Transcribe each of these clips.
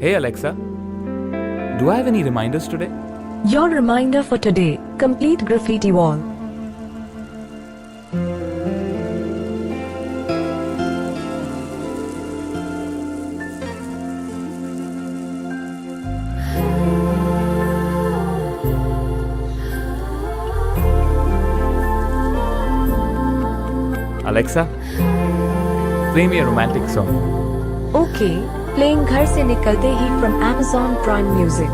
Hey Alexa, do I have any reminders today? Your reminder for today: complete graffiti wall. Alexa, play me a romantic song. Okay, playing घर से निकलते ही from Amazon Prime Music.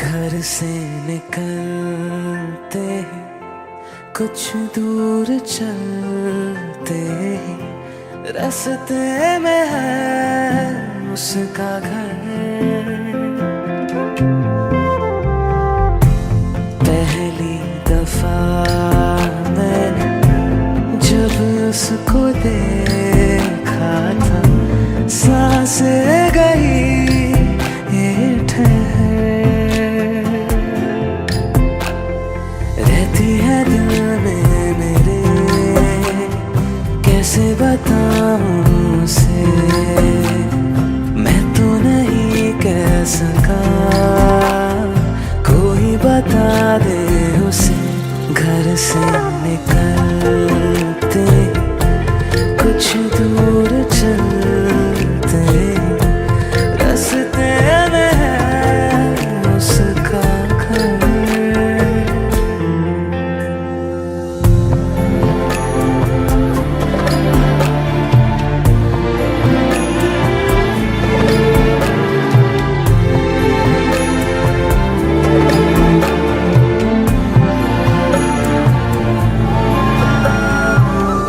घर से निकलते ही कुछ दूर चलते ही रास्ते में है उसका घर। पहली दफा मैंने जब उसको देखा था, सांसें गई ये ठहर, रहती है दिल में मेरे, कैसे बताऊं उसे, मैं तो नहीं कह सका, कोई बता दे उसे। घर से निकलते कुछ दूर चलते रास्ते में है उसका घर।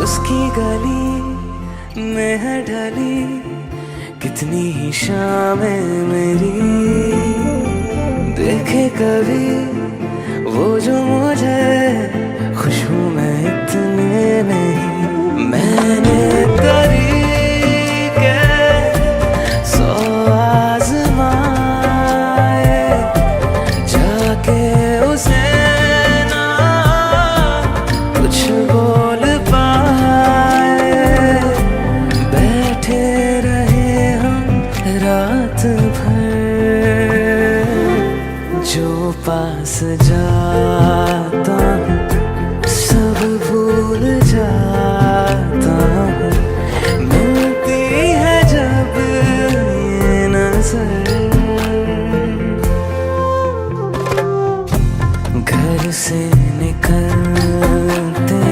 उसकी गली में है ढली कितनी ही शामें मेरी, देखे कभी वो जो मुझे खुशबू में इतने नहीं। मैंने तरीके सौ आज़माए, जाके उसे ना कुछ बोल पाए, बैठे रहे हम रात भर, जो पास जाता हूँ सब भूल जाता हूँ, मिलती है जब ये नजर। घर से निकलते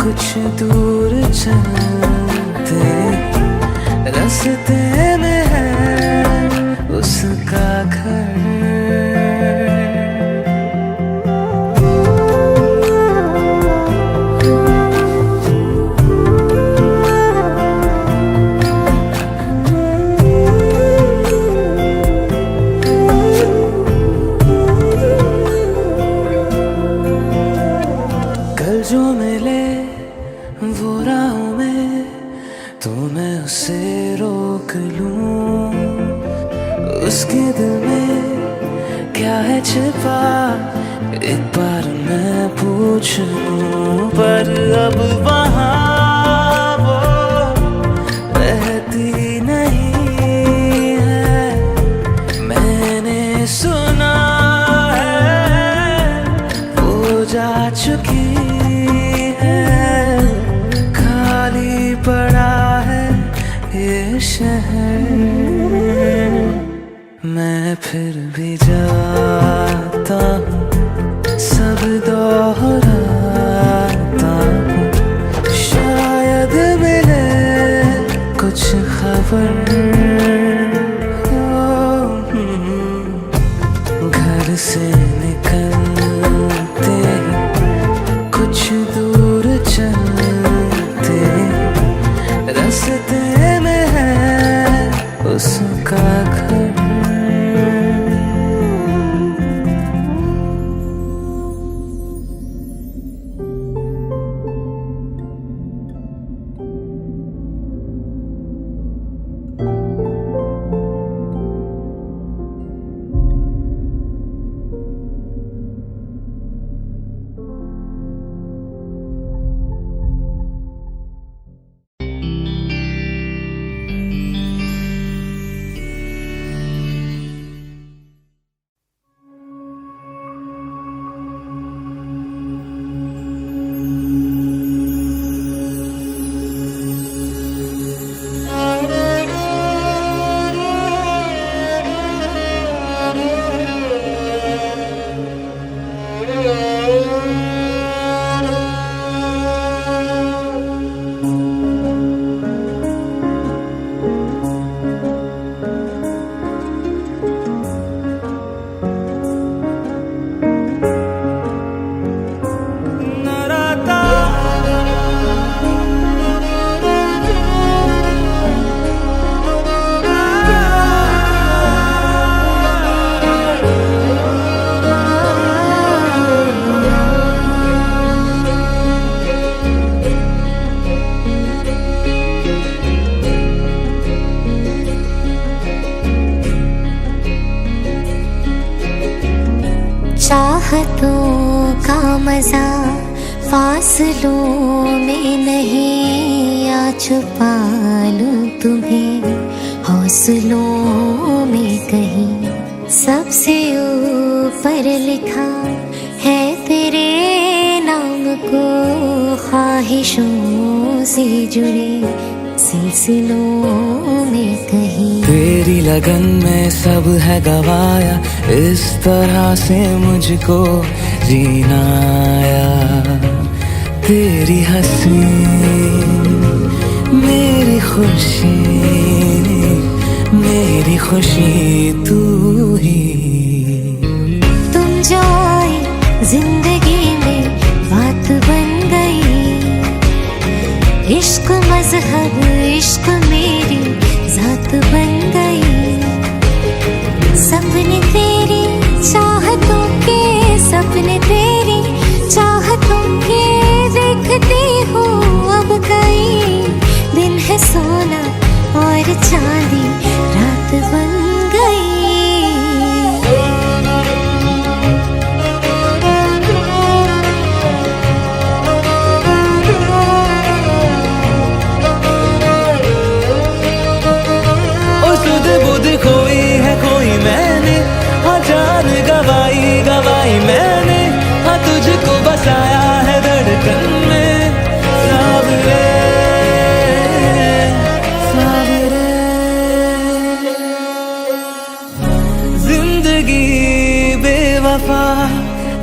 कुछ दूर चलते रास्ते में है उसका घर। कल जो मिले वो राहों में तो मैं उसे रोक लूं, उसके दिल में क्या है छिपा एक बार मैं पूछ लूं। पर अब वहाँ वो रहती नहीं है, मैंने सुना है वो जा चुकी है, खाली पड़ा है ये शहर। मैं फिर भी जाता हूँ, सब दोहराता हूँ, शायद मिले कुछ खबर। घर से निकलते कुछ दूर चलते रास्ते में है उसका घर। चाहतों का मजा फासलों में नहीं, आ छुपा लूं तुम्हें हौसलों में कहीं। सबसे ऊपर लिखा है तेरे नाम को, ख्वाहिशों से जुड़े सिलसिलों में कहीं। तेरी लगन में सब है गवाया, इस तरह से मुझको जीना आया। तेरी हंसी मेरी खुशी तू ही। तुम जो आए जिंदगी में बात बन गई, इश्क मजहब इश्क मेरी जात बन गई। सपने तेरी चाहतों के, सपने तेरी चाहतों के देखती हूँ अब कई। दिन है सोना और चांदी रात बन गई। बुध खोई है कोई मैंने, हाँ जान गवाई मैंने, हाँ तुझको बसाया है धड़कन में। सावरे जिंदगी बेवफा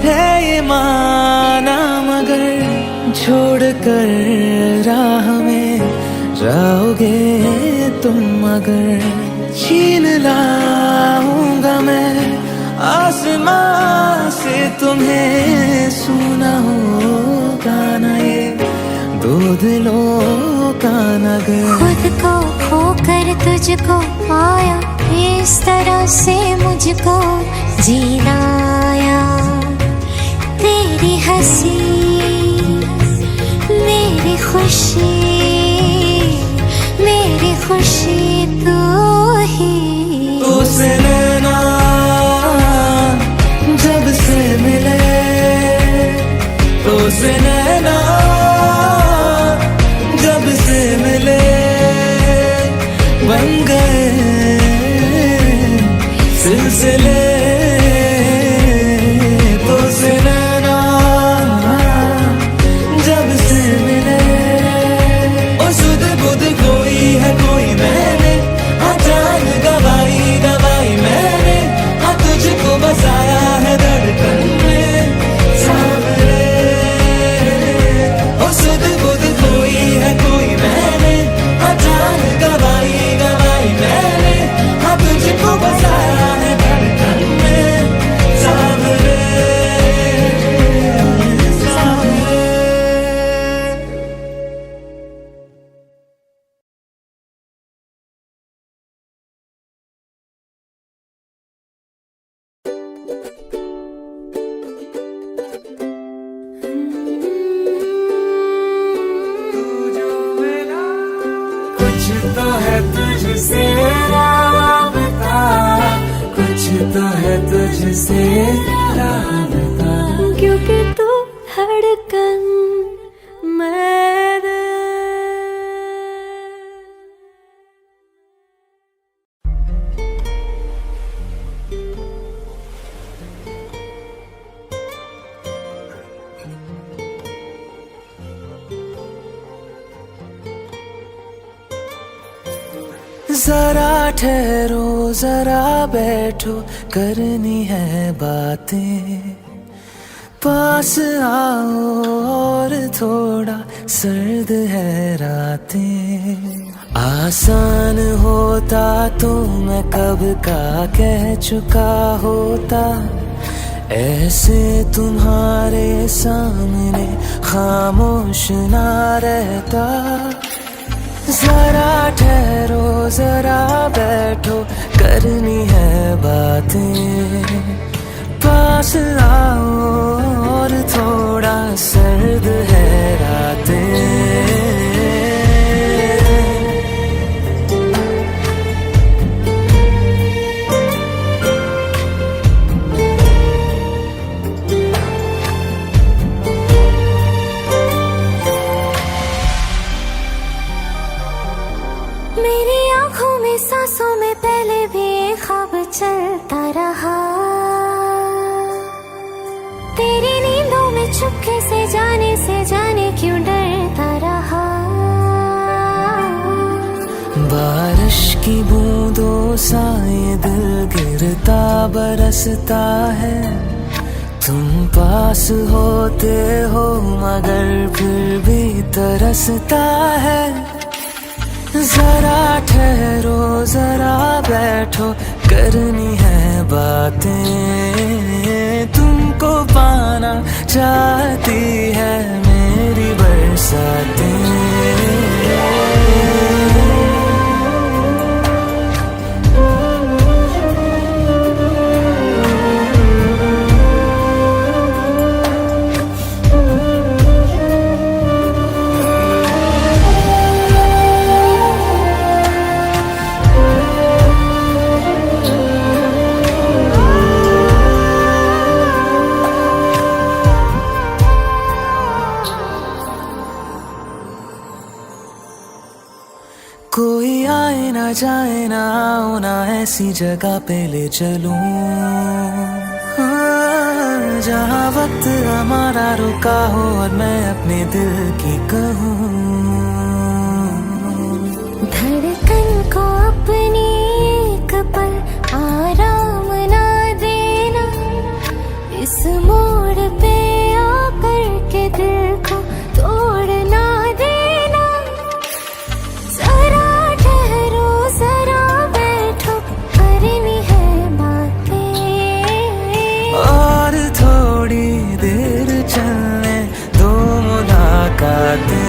है ये माना, मगर छोड़ कर राह में जाओगे तुम अगर। छीन लाऊंगा मैं आसमां से तुम्हें, सुना होगा ना ये दो दिलों का नगर। खुद को खोकर तुझको पाया, इस तरह से मुझको जीना आया। तेरी हंसी मेरी खुशी तू ही। तुझसे नैना जब से मिले, तुझसे नैना जब से मिले, बन गए सिलसिले। तुझसे नैना जब से मिले, ओ सुध बुध कोई है कोई मैंने, हाँ जान गवाई मैंने, हाँ तुझको बसाया है धड़कन में। सावरे ओ सुध बुध कोई है कोई मैंने, हाँ जान गवाई मैंने, हाँ तुझको बसाया है धड़कन में। सावरे कुछ तो है तुझसे राबता, कुछ तो है तुझसे राबता। क्योंकि तू धड़कन मैं दिल। जरा ठहरो जरा बैठो, करनी है बातें। पास आओ और थोड़ा सर्द है रातें। आसान होता तो मैं कब का कह चुका होता, ऐसे तुम्हारे सामने खामोश ना रहता। जरा ठहरो जरा बैठो, करनी है बातें। पास आओ और थोड़ा सर्द है रातें। मेरी आंखों में सांसों में पहले भी ये ख्वाब चलता रहा, तेरी नींदों में चुपके से जाने क्यों डरता रहा। बारिश की बूंदों सा ये दिल गिरता बरसता है, तुम पास होते हो मगर फिर भी तरसता है। जरा ठहरो जरा बैठो करनी है बातें, तुमको पाना चाहती है मेरी बरसातें। कोई आए ना जाए ना आओ ना ऐसी जगह पे ले चलूं, जहाँ वक्त हमारा रुका हो और मैं अपने दिल की कहूँ। धड़कन को अपनी एक पल आराम ना देना, इस मोड़ पे आकर के दिल को तोड़ ना देना। जरा ठहरो जरा बैठो करनी है बातें, और थोड़ी देर चलने दो मुलाकातें।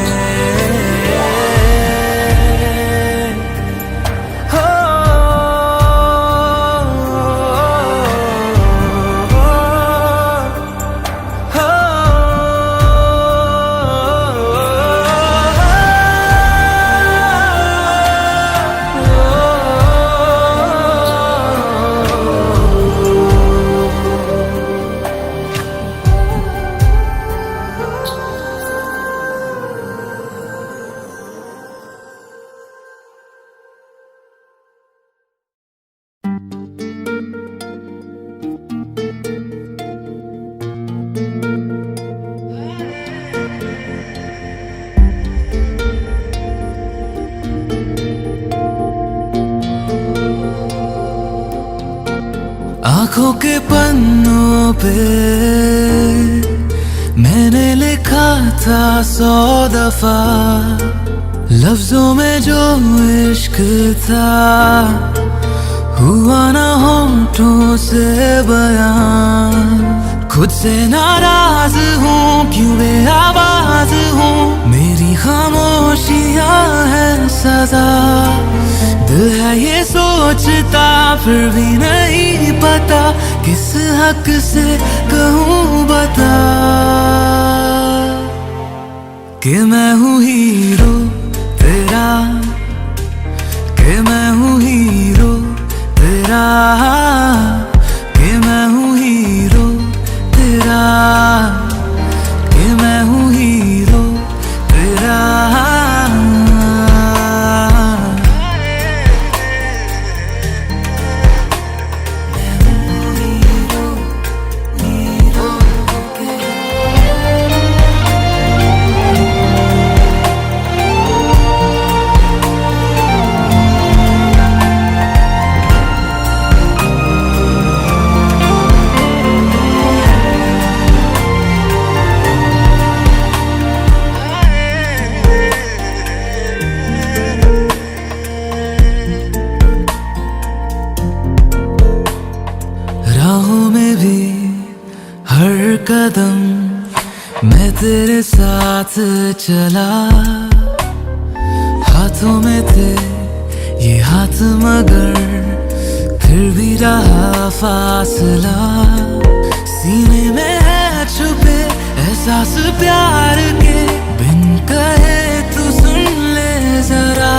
आँखों के पन्नों पे मैंने लिखा था 100 दफा, लफ्जों में जो इश्क था हुआ ना होंठों से बयान। खुद से नाराज हूँ क्यों बेआवाज हूँ, मेरी खामोशियाँ है सजा। दिल है ये सोचता फिर भी नहीं पता, किस हक से कहूँ बता कि मैं हूँ हीरो तेरा, कि मैं हूँ हीरो तेरा, कि मैं हूँ हीरो तेरा, कि मैं हूँ हीरो तेरा। राहों में भी हर कदम मैं तेरे साथ चला, हाथों में थे ये हाथ मगर फिर भी रहा फासला। सीने में है छुपे एहसास प्यार के, बिन कहे तू सुन ले जरा।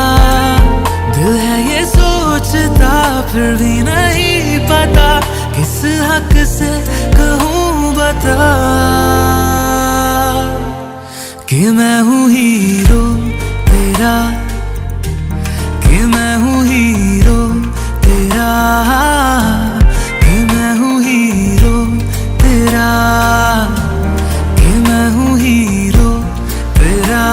दिल है ये सोचता फिर भी नहीं पता, किस हक से कहूँ बता कि मैं हूँ हीरो तेरा, कि कि मैं हूँ हीरो तेरा, कि मैं हूँ हीरो तेरा, कि मैं हूँ हीरो तेरा।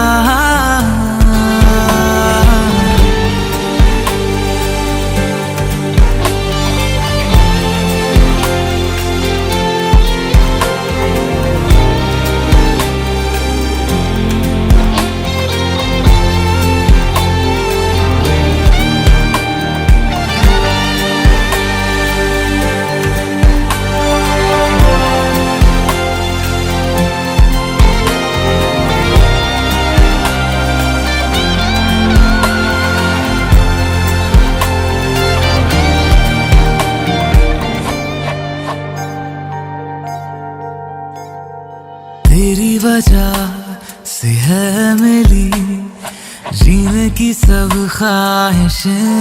तेरी वजह से है मिली जीने की सब ख्वाहिशें,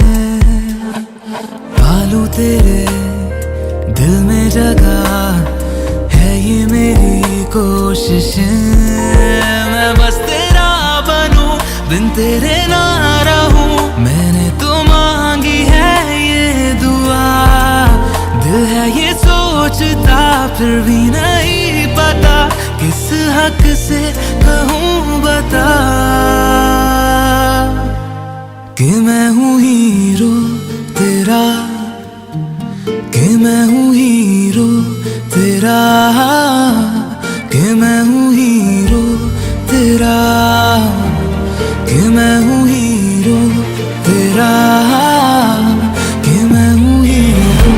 पालू तेरे दिल में जगह है ये मेरी कोशिशें। मैं बस तेरा बनूं बिन तेरे ना रहूं, मैंने तो मांगी है ये दुआ। दिल है ये सोचता फिर भी नहीं पता किस हक से कहूँ बता, कि मैं हूँ हीरो तेरा, कि मैं हूँ हीरो तेरा, कि मैं हूँ हीरो तेरा, कि मैं हूँ हीरो तेरा, कि मैं हूँ हीरो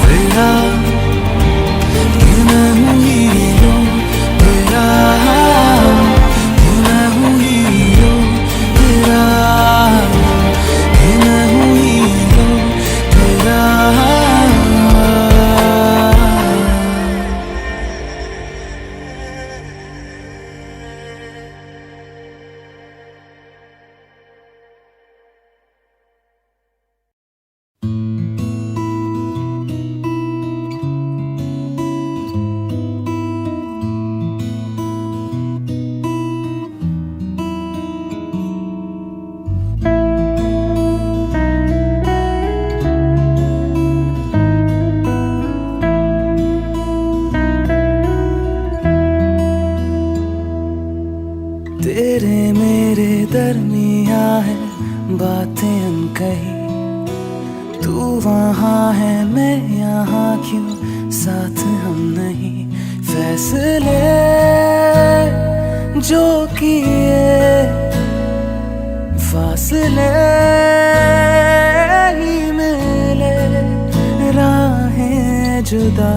तेरा, कि मैं हूँ हीरो तेरा, कि मैं हूँ हीरो तेरा, कि मैं हूँ हीरो तेरा। तेरे मेरे दरमिया है बातें अनकही, तू वहाँ है मैं यहाँ क्यों साथ हम नहीं। फैसले जो किए फासले ही मिले, राहें जुदा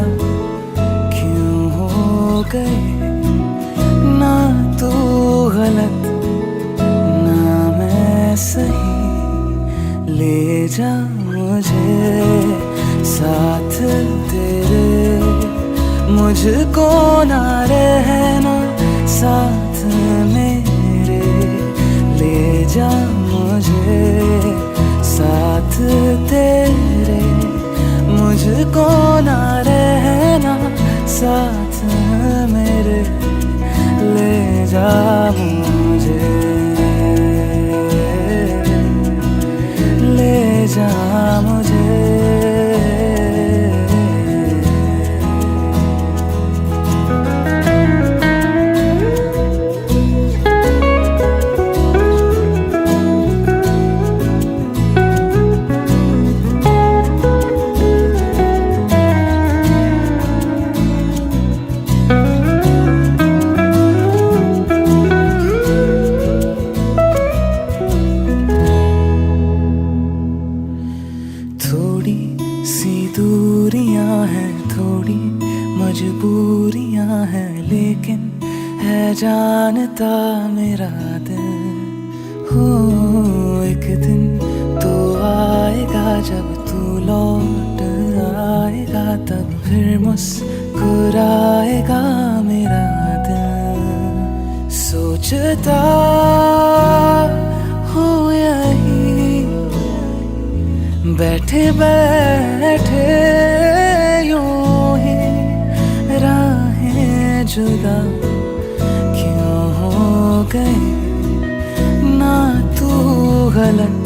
क्यों हो गए। ना तू गलत ना मैं सही, ले जा मुझे साथ तेरे, मुझको ना रहना साथ मेरे। ले जा मुझे साथ तेरे, मुझको ना रहना साथ मेरे। ले जा मुझे, ले जा मुझे। मजबूरियां हैं लेकिन है जानता मेरा दिल। हो एक दिन तो आएगा जब तू लौट आएगा, तब फिर मुस्कुराएगा मेरा दिल। सोचता हो यही बैठे बैठे यूं ही राहें जुदा क्यों हो गए। ना तू गलत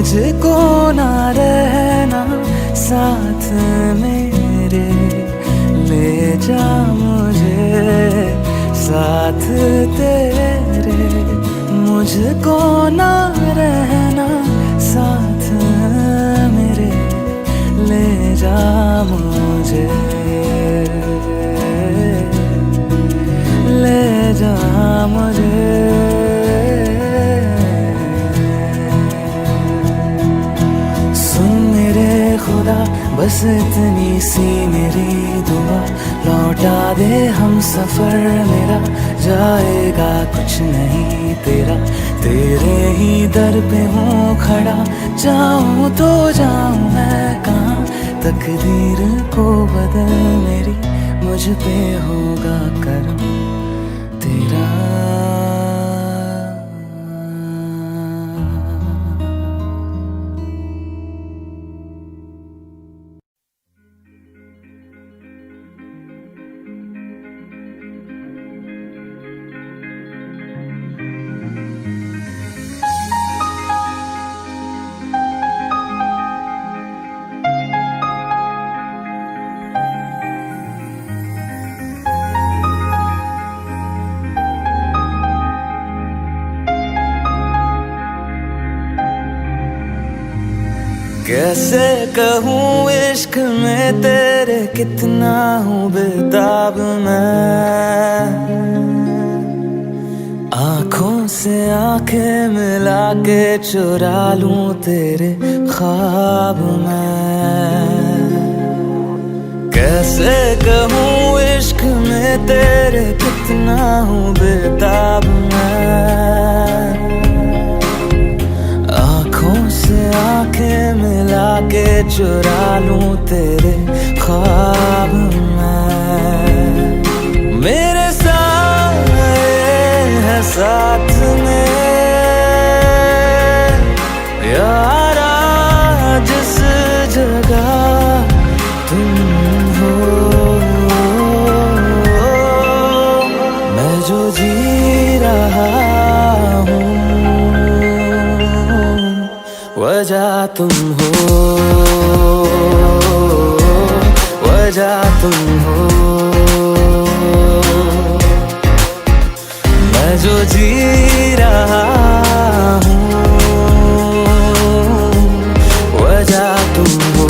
तुझको ना रहना साथ मेरे, ले जा मुझे साथ तेरे, मुझको ना रहना साथ मेरे, ले जा मुझे, ले जा मुझे। सुन मेरे खुदा बस इतनी सी मेरी दुआ, लौटा दे हम सफर मेरा, जाएगा कुछ नहीं तेरा, तेरे ही दर पे हूँ खड़ा, जाऊँ तो जाऊँ मैं कहाँ, तकदीर को बदल मेरी, मुझ पे होगा करम तेरा। कैसे कहूँ इश्क में तेरे कितना हूँ बेताब मैं, आँखों से आंखें मिला के चुरा लूं तेरे ख्वाब मैं। कैसे कहूँ इश्क में तेरे कितना हूँ बेताब मैं, आँखों से आंखें मिला के चुरा लूं तेरे ख्वाब मैं। मेरे साए है साथ में यारा, जिस जगह तुम हो, मैं जो जी रहा हूँ वजह तुम हो, वजह तुम हो, मैं जो जी रहा हूँ वजह तुम हो,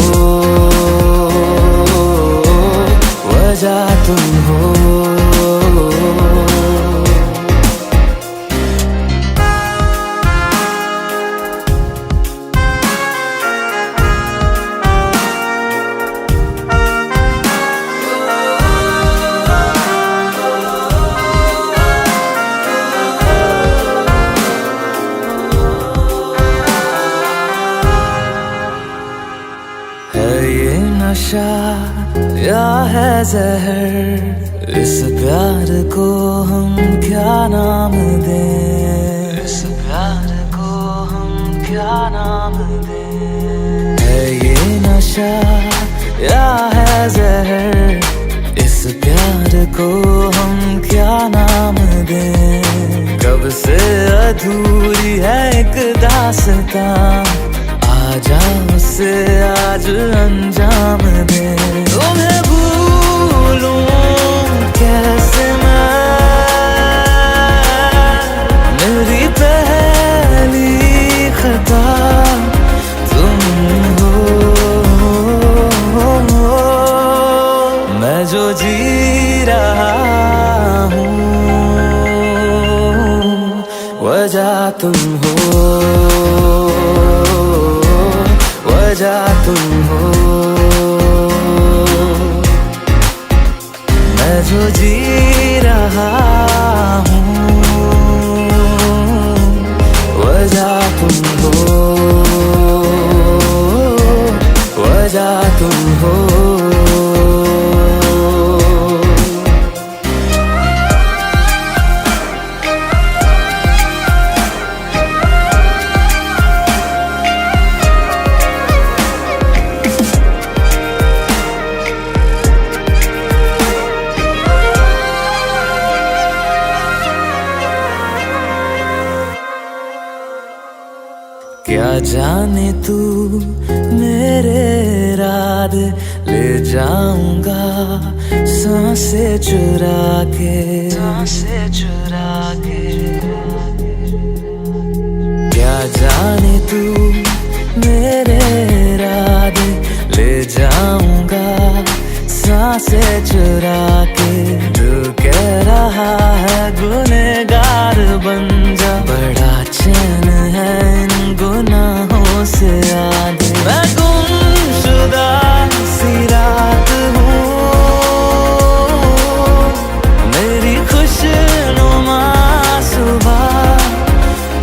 वजह तुम हो। नशा या है जहर, इस प्यार को हम क्या नाम दें, इस प्यार को हम क्या नाम दें। है ये नशा या है जहर, इस प्यार को हम क्या नाम दें। कब से अधूरी है एक दास्तां, आजा उसे आज अंजाम दे। तुम्हें भूलूं कैसे मैं, मेरी पहली खता तुम हो, मैं जो जी रहा हूँ वजह तुम हो, वजह तुम हो, मैं जो जी रहा हूँ वजह तुम हो, वजह तुम हो। जाने तू मेरे इरादे ले जाऊंगा सांसें चुरा के, सांसें चुरा के। क्या जाने तू मेरे इरादे ले जाऊंगा सांसें चुरा के। दिल कह रहा है गुनहगार बन जा, बड़ा चैन है इन गुनाहों से आगे। मैं गुमशुदा सी रात हूँ, मेरी खुशनुमा सुबह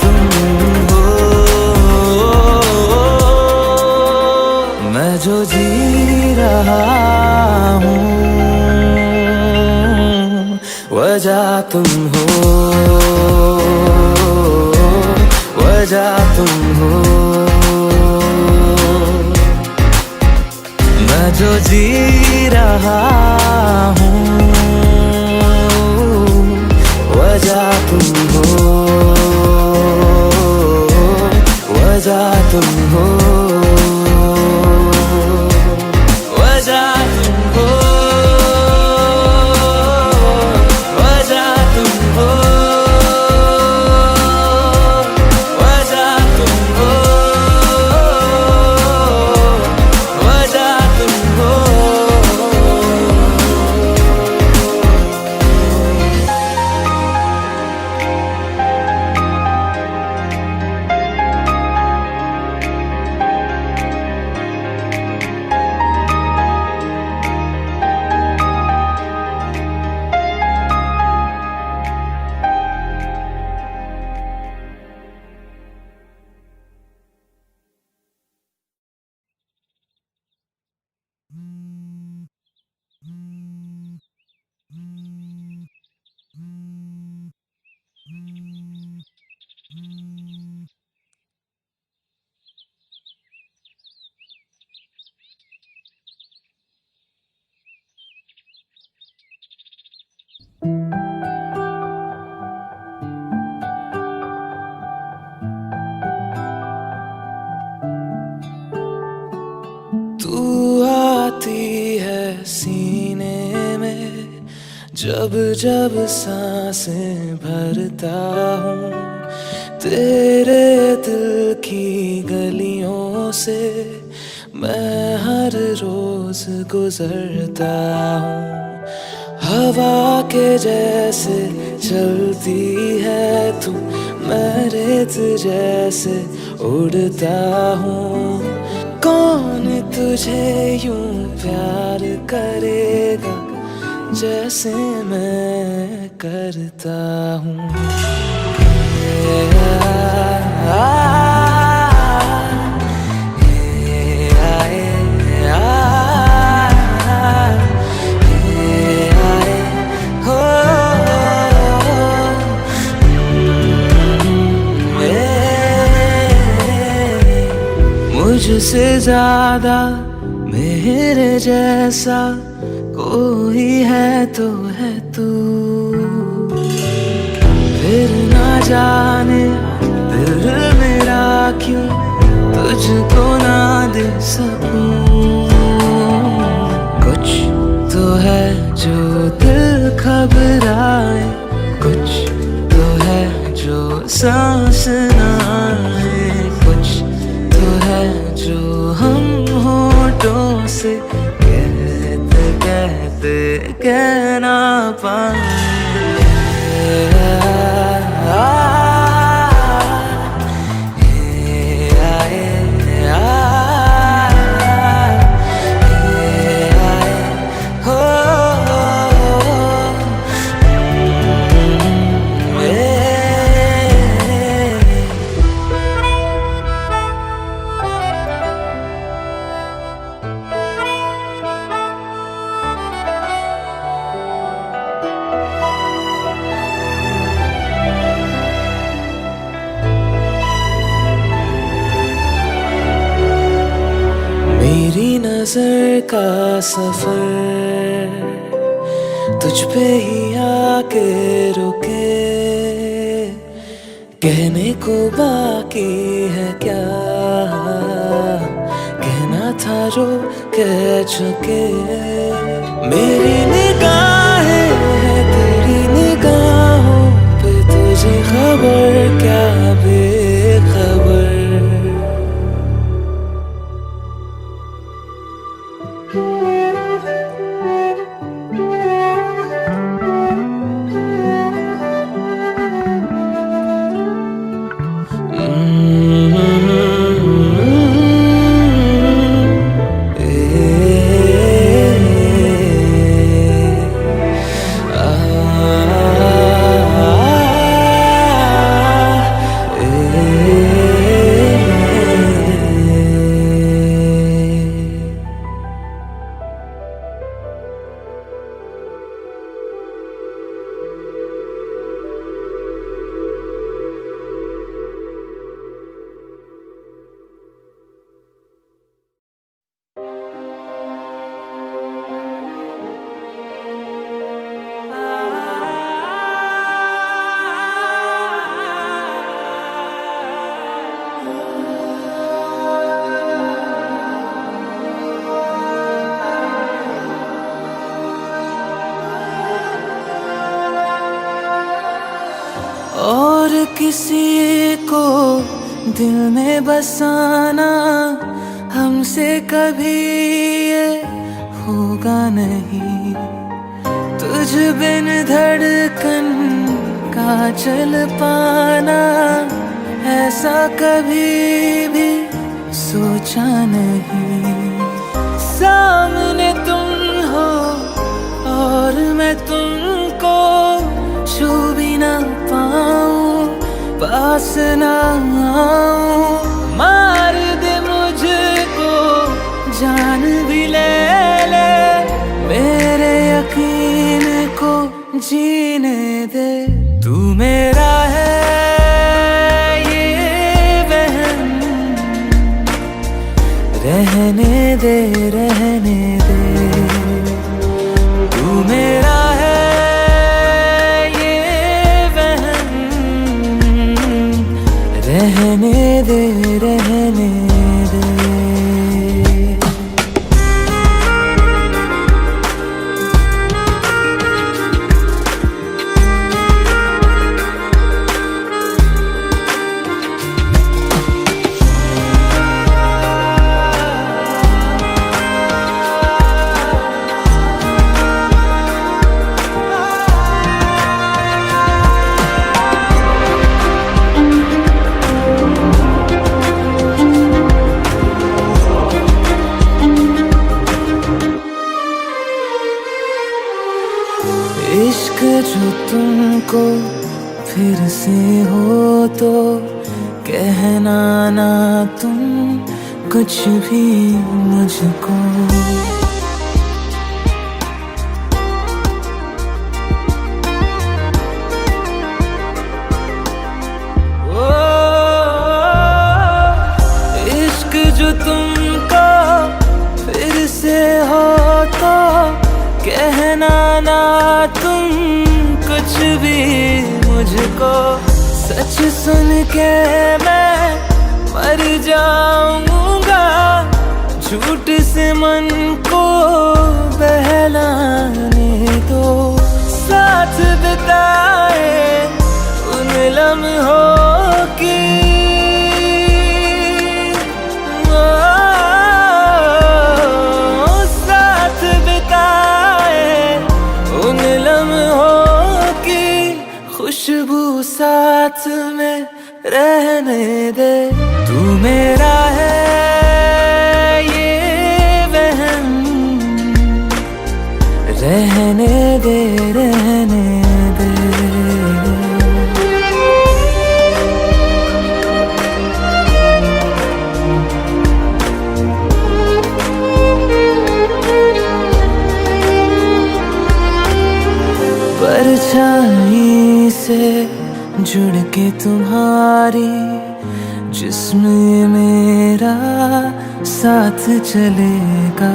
तुम हो। मैं जो जी रहा हूँ वजह तुम हो, वजह तुम हो। मैं जो जी रहा हूँ वजह तुम हो, वजह तुम हो, वजह तुम हो, वजह तुम हो, वजह तुम हो, वजह तुम हो। तू आती है सीने में जब जब सांसें भरता हूँ। तेरे दिल की गलियों से मैं हर रोज गुजरता हूँ। हवा के जैसे चलती है तू, मैं रेत जैसे उड़ता हूँ। कौन तुझे यूं प्यार करेगा जैसे मैं करता हूँ। मुझसे ज्यादा मेरे जैसा कोई है तो है तू। फिर ना जाने दिल मेरा क्यों तुझको ना दे सकूं। कुछ तो है जो दिल घबराए, कुछ तो है जो सांस ना आए, कुछ तो है जो हम होठों से कहते कहते कह ना पाए। मेरी नजर का सफर तुझ पे ही आके रुके, कहने को बाकी है क्या, कहना था जो कह चुके। मेरी निगाहें है तेरी निगाहों पे, तुझे खबर क्या बेखबर। और किसी को दिल में बसाना हमसे कभी ये होगा नहीं। तुझ बिन धड़कन का चल पाना ऐसा कभी भी सोचा नहीं। सामने तुम हो और मैं तुमको छू भी ना पाऊं, पास ना आऊं। मार दे मुझको जान भी ले ले, मेरे यकीन को जीने दे। तू मेरा है ये वहम, रहने दे रहने दे। तू मेरा है रहने दे रहने दे। इश्क जो तुमको फिर से हो तो कहना ना तुम कुछ भी मुझको। इश्क जो तुमको फिर से हो तो कहना ना तुम कुछ भी मुझको। सच सुन के मैं मर जाऊंगा, झूठ से मन को बहलाने दो। साथ बिताए उन लम्हों की खुशबू साथ में रहने दे। तू मेरा है ये वहम, रहने दे रहने दे। परछाई से जुड़ के तुम्हारी जिस्म मेरा साथ चलेगा।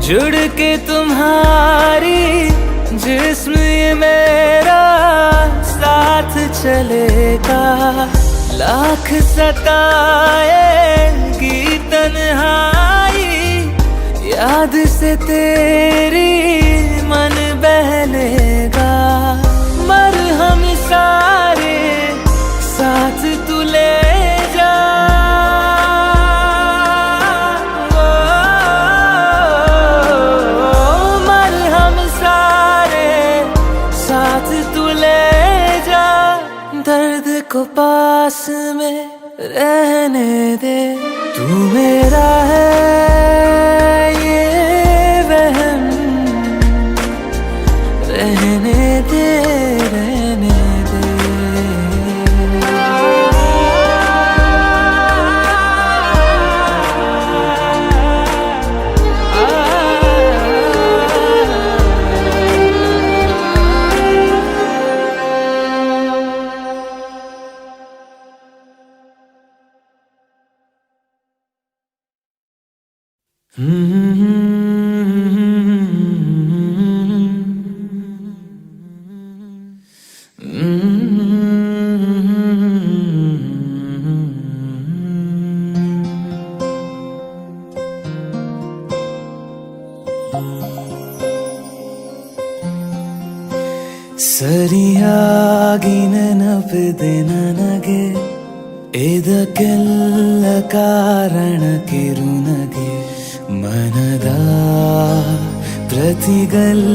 जुड़ के तुम्हारी जिस्म ये मेरा साथ चलेगा। लाख सताएगी तन्हाई, याद से तेरी मन बहलेगा। मरहम सारे साथ तू ले जा, मरहम सारे साथ तू ले जा। दर्द को पास में रहने दे, तू मेरा है ये वहम, रहने दे, रहने दे। ಸರಿಯಾಗಿ ನೆನಪಿದೆ ನನಗೆ, ಇದಕ್ಕೆಲ್ಲ ಕಾರಣ ಕಿರುನಗೆ. ಮನದ ಪ್ರತಿಗಲ್ಲಿಯೊಳಗು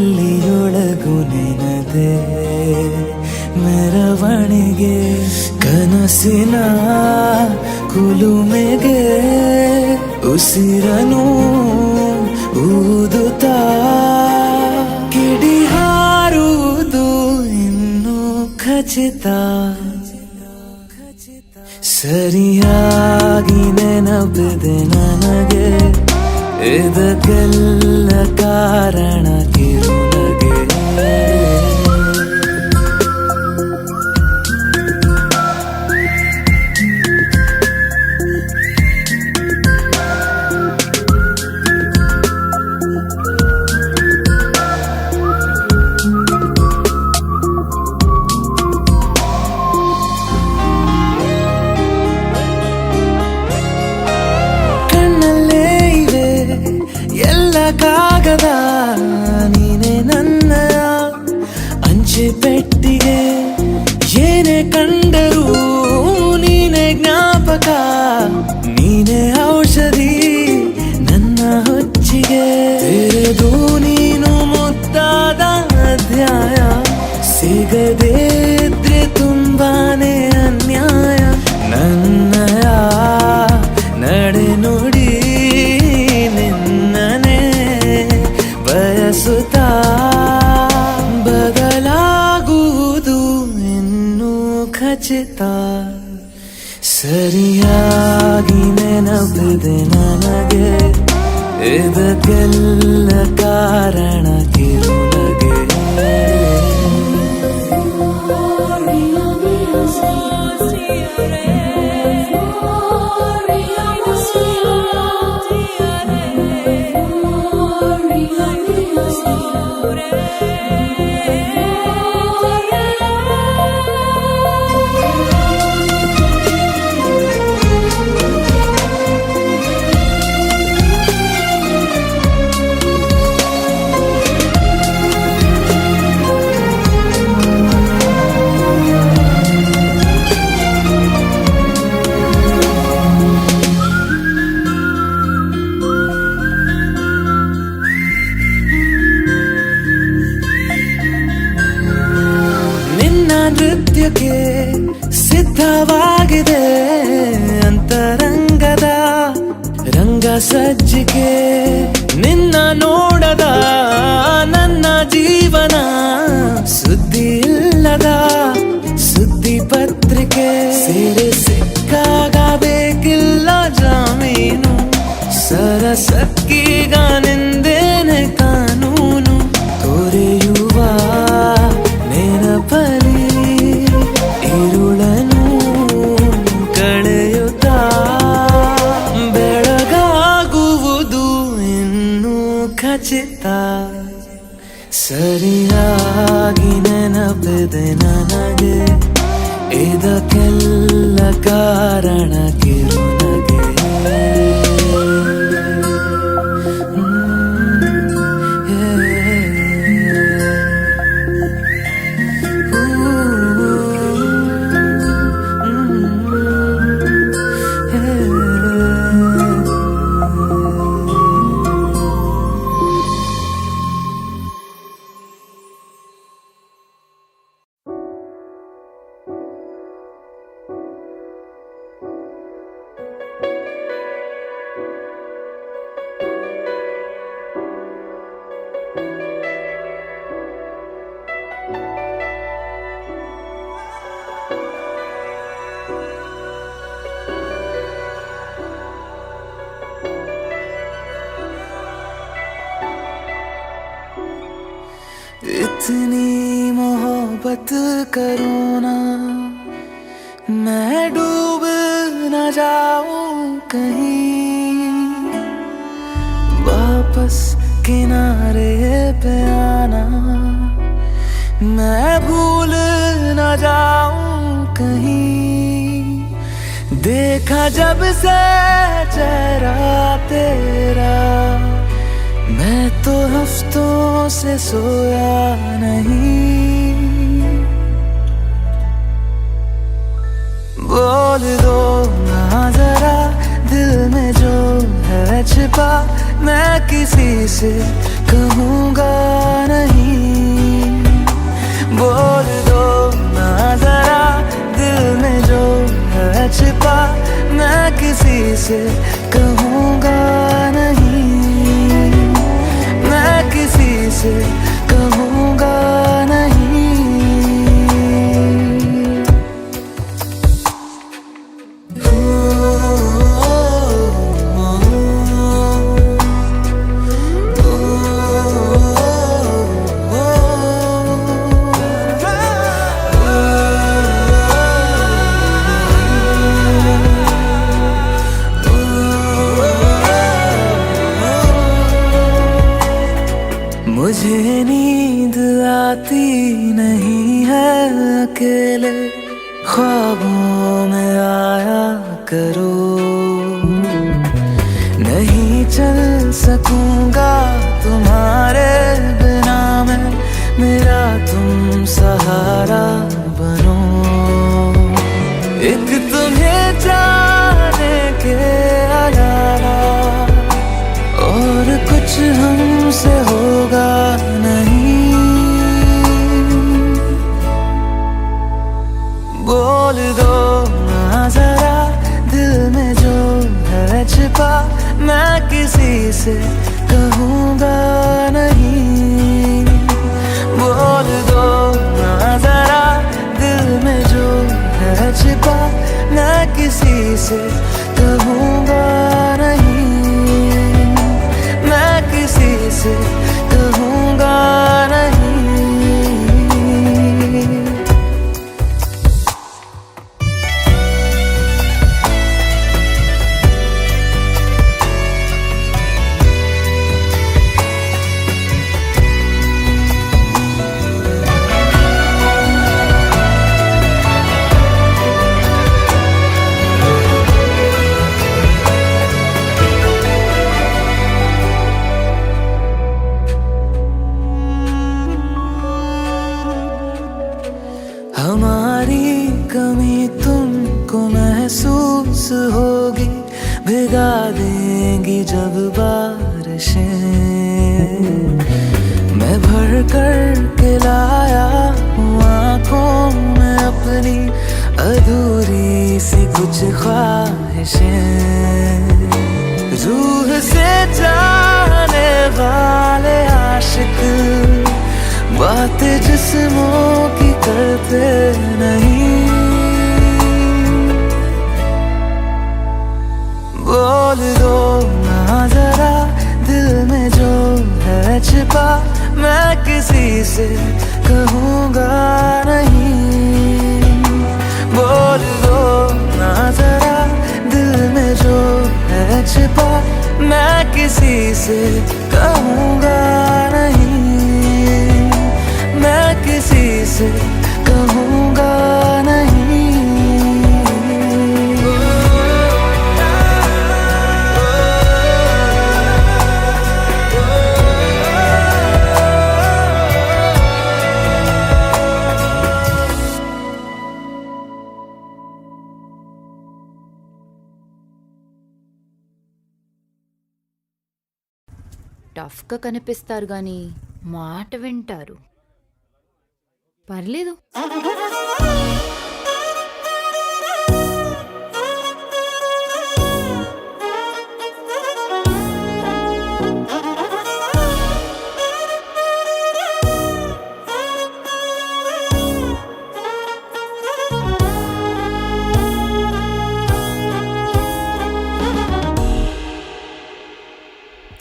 ನೆನದೆ ಮೆರವಣಿಗೆ. ಕನಸಿನ ಕುಲುಮೆಗೆ ಉಸಿರನು ಊದುತ್ತಾ ಕಿಡಿ ಹಾರುವುದು ಇನ್ನು ಖಚಿತ. ಸರಿಯಾಗಿ ನೆನಪಿದೆ ನನಗೆ, ಇದಕ್ಕೆಲ್ಲ ಕಾರಣ ಕಿರುನಗೆ. ಕಾಗದ ನೀನೆ ನನ್ನ ಅಂಚೆ ಪೆಟ್ಟಿಗೆ, ಏನೇ ಕಂಡರೂ ನೀನೆ ಜ್ಞಾಪಕ. ನೀನೆ ಔಷಧಿ ನನ್ನ ಹೊಚ್ಚಿಗೆ, ತೆರೆದು ನೀನು ಮುದ್ದಾದ ಅಧ್ಯಾಯ. ಸಿಗದೇ ಇದ್ರೆ ತುಂಬಾನೇ ಅನ್ಯಾಯ. ನನ್ನಯ ನಡೆ ನುಡಿ ಬಯಸುತ್ತಾ ಬದಲಾಗುವುದು ಇನ್ನೂ ಖಚಿತ. ಸರಿಯಾಗಿ ನೆನಪಿದೆ ನನಗೆ, ಇದಕ್ಕೆಲ್ಲ ಕಾರಣ ಕಿರುನಗೆ. ನೃತ್ಯಕ್ಕೆ ಸಿದ್ಧವಾಗಿದೆ ಅಂತರಂಗದ ರಂಗ ಸಜ್ಜಿಕೆ. ನಿನ್ನ ನೋಡದ ನನ್ನ ಜೀವನ ಸುದ್ದಿ ಇಲ್ಲದ ಸುದ್ದಿ ಪತ್ರಿಕೆ. ಸೇರೆ ಸಿಕ್ಕಾಗ ಬೇಕಿಲ್ಲ ಜಾಮೀನು, ಸರಸಕ್ಕೀಗ ನಿಂದೇನೆ ಕಾನೂನು. ತೊರೆಯುವ ನೆನಪಲಿ ഇരുളനു ಕಳೆಯುತ್ತಾ ಬೆಳಗಾಗುವುದು ಇನ್ನೂ ಖಚಿತ. ಸರಿಯಾಗಿ ನೆನಪಿದೆ ನನಗೆ ಇದಕ್ಕೆಲ್ಲ ಕಾರಣ ಕಿರುನಗೆ इतनी मोहब्बत करो ना मैं डूब न जाऊं कहीं वापस किनारे पे आना मैं भूल न जाऊं कहीं देखा जब से चेहरा तेरा मैं तो हफ्तों से सोया नहीं बोल दो ना जरा दिल में जो है छिपा मैं किसी से कहूँगा नहीं बोल दो ना जरा दिल में जो है छिपा मैं किसी से कहूँगा नहीं मैं किसी से कहूँगा नहीं मुझे नींद आती नहीं है अकेले ख्वाबों में आया करो नहीं चल सकूंगा तुम्हारे बिना मैं मेरा तुम सहारा बनो एक तुम्हें जाने के अलावा और कुछ हमसे होगा नहीं बोल दो ना जरा दिल में जो है छिपा मैं किसी से कहूँगा नहीं बोल दो ना जरा दिल में जो है छिपा मैं किसी से कहूँगा नहीं मैं किसी से कहूँगा नहीं हमारी कमी तुमको महसूस होगी भिगा देंगी जब बारिशें मैं भर कर के लाया हूँ आँखों में अपनी अधूरी सी कुछ ख्वाहिशें रूह से जाने वाले आशिक बातें जिस्मों की करते नहीं बोल दो ना जरा दिल में जो है छिपा मैं किसी से कहूँगा नहीं बोल दो ना जरा दिल में जो है छिपा मैं किसी से कहूँगा नहीं तुझसे कहूँगा नहीं। టఫ్గా కనిపిస్తారు గాని మాట వింటారు. పర్లేదు.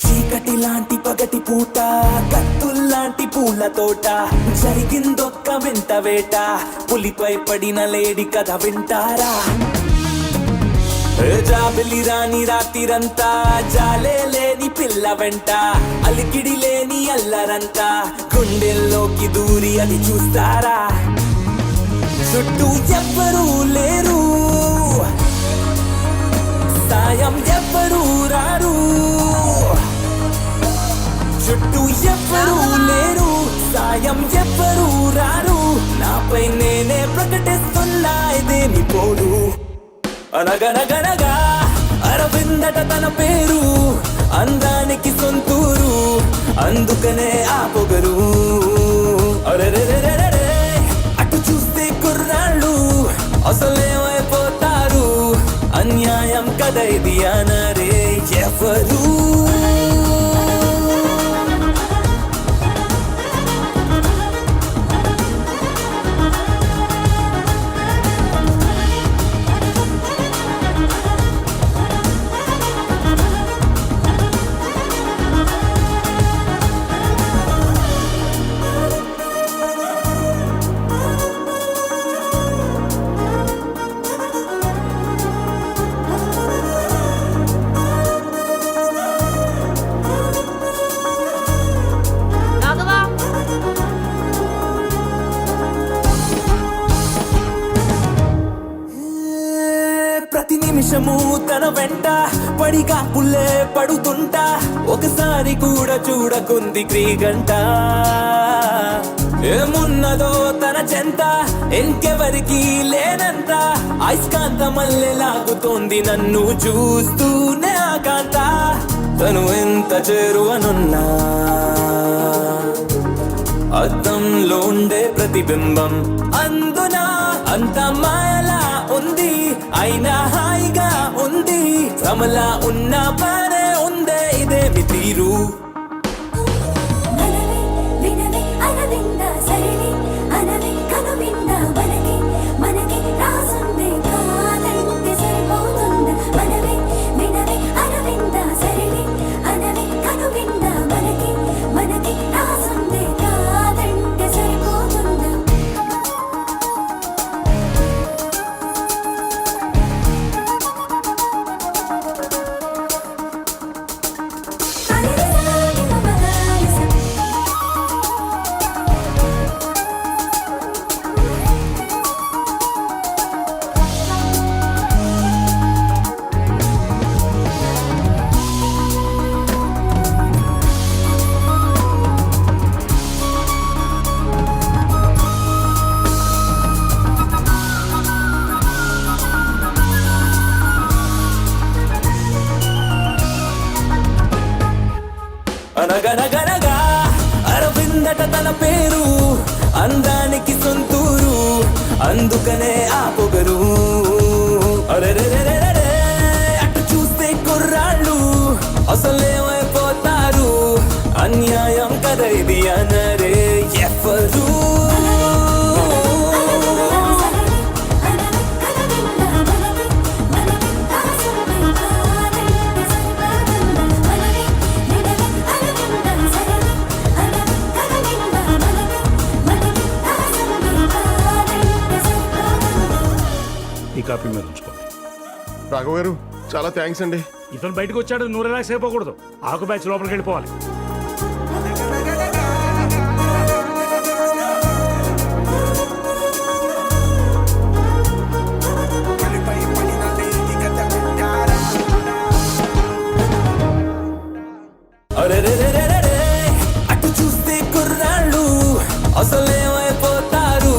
చీకటి లాంటి పగటి పూట కత్తుల్లాంటి పూల తోట జరిగిందొక్క వింత వేట పులిపై పడిన లేడి కథ వింటారా? జాబిలి రాని రాత్రిరంతా జాలే లేని పిల్ల వెంట అలికిడి లేని అల్లరంతా గుండెల్లోకి దూరి అది చూస్తారా? చుట్టూ ఎవ్వరూ లేరు, సాయం ఎవ్వరూ రారు, చుట్టూ ఎవ్వరూ లేరు, సాయం ఎవ్వరూ రారు, నాపై నేనే ప్రకటిస్తున్నా ఇదేమి పోరు. అనగనగనగా అరవిందట తన పేరు, అందానికి సొంతూరు, అందుకనే ఆ పొగరు. అరెరెరెరెరె అటు చూస్తే కుర్రాళ్ళు అసలేమైపోతారు, అన్యాయం కదా ఇది అనరే ఎవరు. ప్రతి నిమిషము తన వెంట పడిగా పుల్లే పడుతుంటా, ఒకసారి కూడా చూడకుంది క్రీగంట. ఏమున్నదో తన చెంత ఇంకెవరికి లేనంత, అయస్కాంత మల్లె లాగుతోంది నన్ను చూస్తూనే ఆకాంత. తను ఎంత చేరువనున్నా అద్దంలో ఉండే ప్రతిబింబం, అందున అంత మాయలా ఉంది, అయినా హాయిగా ఉంది, భ్రమలా ఉన్న బానే ఉందే ఇదేమి తీరు. అనగనగనగా అరవిందట తన పేరు, అందానికి సొంతూరు, అందుకనే ఆ పొగరు. అరెరెరెరెరె అటు చూస్తే కుర్రాళ్ళు అసలేమైపోతారు, అన్యాయం కదా ఇది అనరే ఎవరు. ఈ కాపీ మీద ఉంచుకోండి. రాఘవ గారు చాలా థ్యాంక్స్ అండి. ఇతను బయటకు వచ్చాడు, నువ్వు రిలాక్స్ అయిపోకూడదు. ఆకు బ్యాచ్ లోపలికి వెళ్ళిపోవాలి. అసలే అయిపోతారు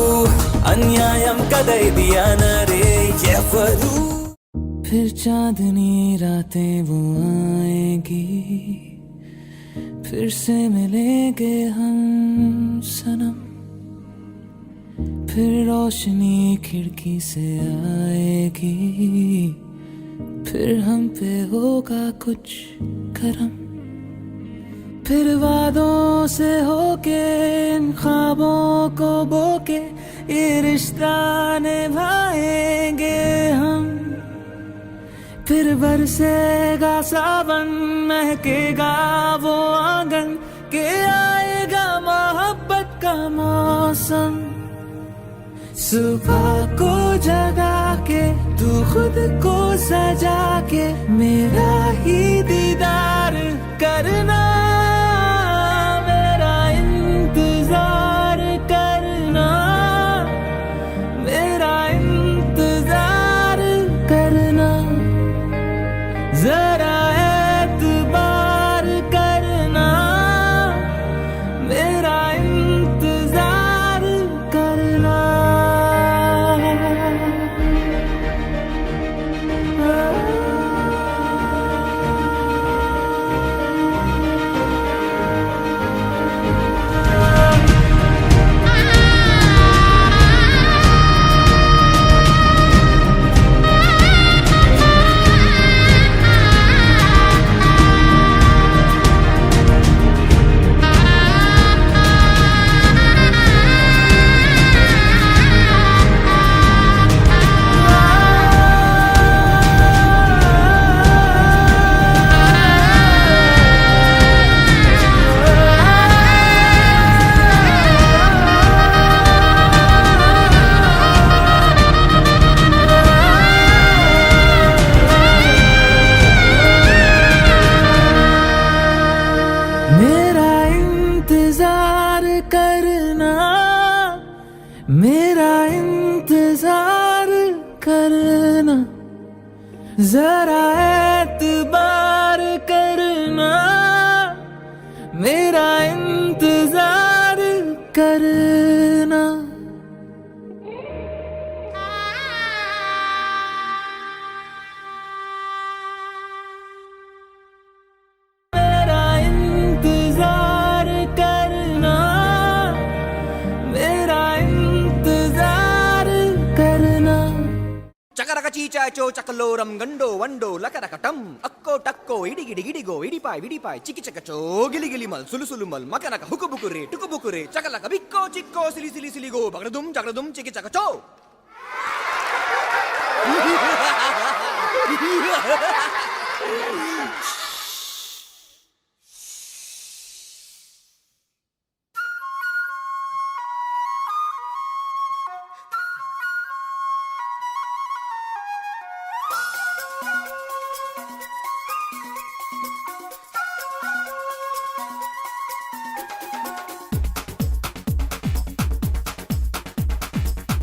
అన్యాయం కదైదియానరే ఎవరు फिर चांदनी रातें वो आएगी फिर से मिलेंगे हम सनम फिर रोशनी खिड़की से आएगी फिर हम पे होगा कुछ करम फिर वादों से होके इन ख्वाबों को बोके ये रिश्ता निभाएंगे हम फिर बरसेगा सावन महकेगा वो आंगन के आएगा मोहब्बत का मौसम सुबह को जगा के तू खुद को सजा के मेरा ही दीदार करना मेरा इंतजार करना मेरा इंतजार करना जरा एतबार करना मेरा इंतजार करना मेरा इंतजार करना मेरा इंतजार करना जरा एतबार करना मेरा इंतजार करना मेरा इंतजार करना मेरा इंतजार करना చకరక చీచాచో చకలోరం గండో వండో లకరకటం అక్కో టక్కో ఇడిగిడి గిడిగో ఇడిపాయ్ విడిపాయ్ చికిచకచో గిలిగిలి మల్ సులుసులు మల్ మకనక హుకుబుకురే టుకుబుకురే చకలక బిక్కో చిక్కో సిలి సిలి సిలిగో బగడదుం జగడదుం చికిచకచో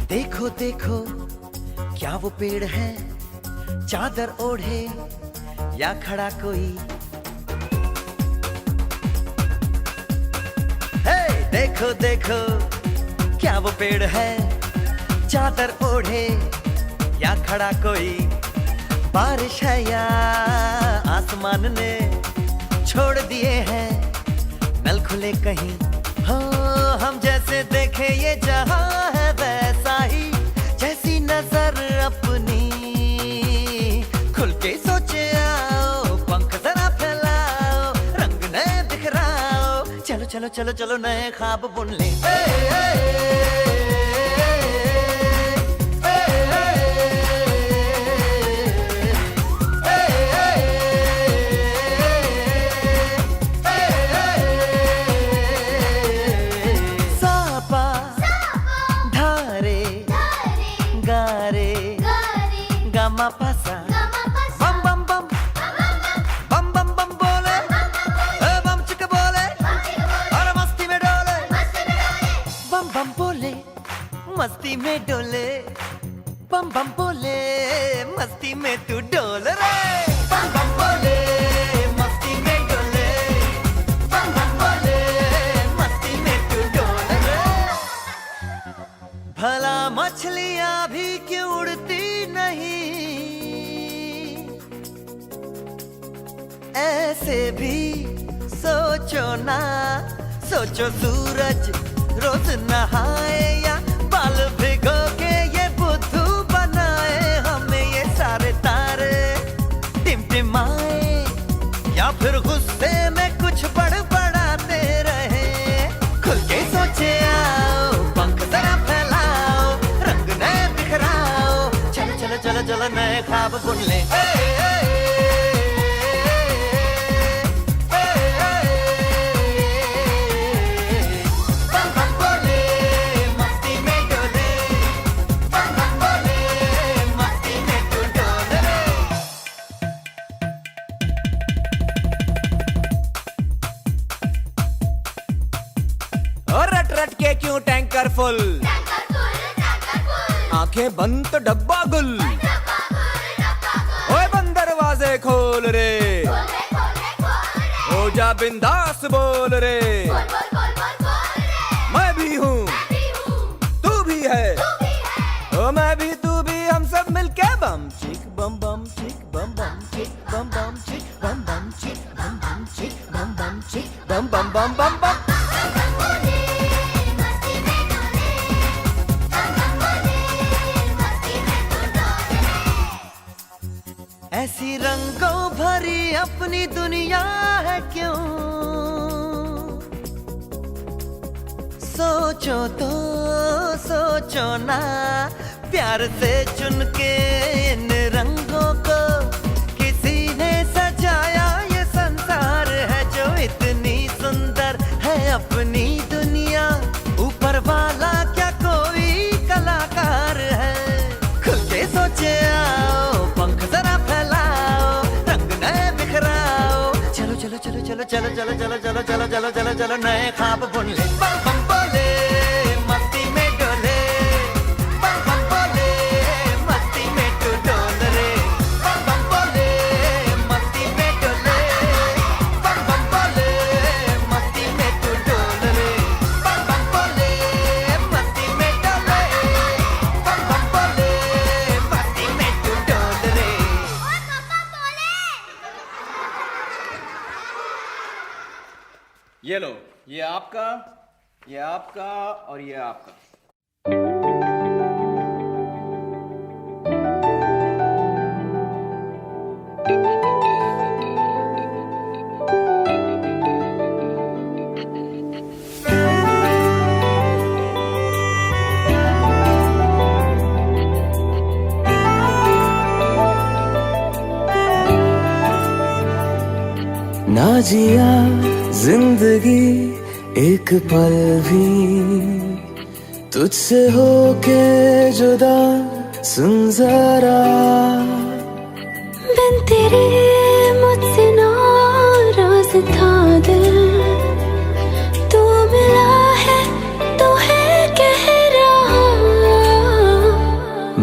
देखो देखो क्या वो पेड़ है चादर ओढ़े या खड़ा कोई हे देखो देखो क्या वो पेड़ है चादर ओढ़े या खड़ा कोई बारिश है या आसमान ने छोड़ दिए हैं नल खुले कहीं हो हम जैसे देखे ये जहां है वैसा ही जैसी नजर अपनी खुल के सोचे आओ पंख जरा फैलाओ रंग नए बिखराओ चलो चलो चलो चलो नए ख्वाब बुन ले पासा बम बम बम बम बम बम बोले बम चिक बोले और मस्ती में डोले बम बम बोले मस्ती में डोले बम बम बोले मस्ती में तू डोल रे बम बम बोले मस्ती में डोले बम बम बोले मस्ती में तू डोल रे भला मछलियां भी क्यों उड़ती नहीं, ऐसे भी सोचो ना, सोचो सूरज रोज नहाए या बाल भिगो के ये बुद्धू बनाए, हमें ये सारे तारे टिमटिमाए या फिर गुस्से में कुछ बड़बड़ाते रहे। खुल के सोचे आओ, पंख जरा फैलाओ, रंग नए बिखराओ, चलो चलो चलो चलो नए ख्वाब बुन ले। और रट रट के क्यों टैंकर फुल, आंखें बंद तो डब्बा गुल, ओए बंद दरवाजे खोल रे, हो जा बिंदास बोल रे, मैं भी हूँ तू भी है, ओ मैं भी तू भी, हम सब मिलके बम चिक बम बम चिक बम बम चिक बम बम चिक बम बम चिक बम बम चिक बम बम चिक बम बम बम बम बम। ऐसी रंगों भरी अपनी दुनिया है क्यों, सोचो तो सोचो ना, प्यार से चुन के इन रंगों को किसी ने सजाया, ये संसार है जो इतनी सुंदर है अपनी दुनिया, ऊपर वाला क्या कोई कलाकार है। खुल के सोचे आओ, पंख जरा फैलाओ, रंग नए बिखराओ, चलो चलो चलो चलो चलो चलो चलो चलो चलो चलो चलो चलो नए ख्वाब बुन ले। बम बम बोले मस्ती में डोले, बम बम बोले मस्ती में तू डोल रे, बम बम बोले मस्ती में डोले, बम बम बोले मस्ती में तू डोल रे, बम बम बोले मस्ती में डोले, बम बम बोले मस्ती में तू डोल रे। ये लो, ये आपका, ये आपका और ये आपका। ना जिया जिंदगी एक पल भी तुझसे होके जुदा, सुन जरा बिन तेरे मुझसे नाराज था दिल, तू मिला है तो है कह रहा,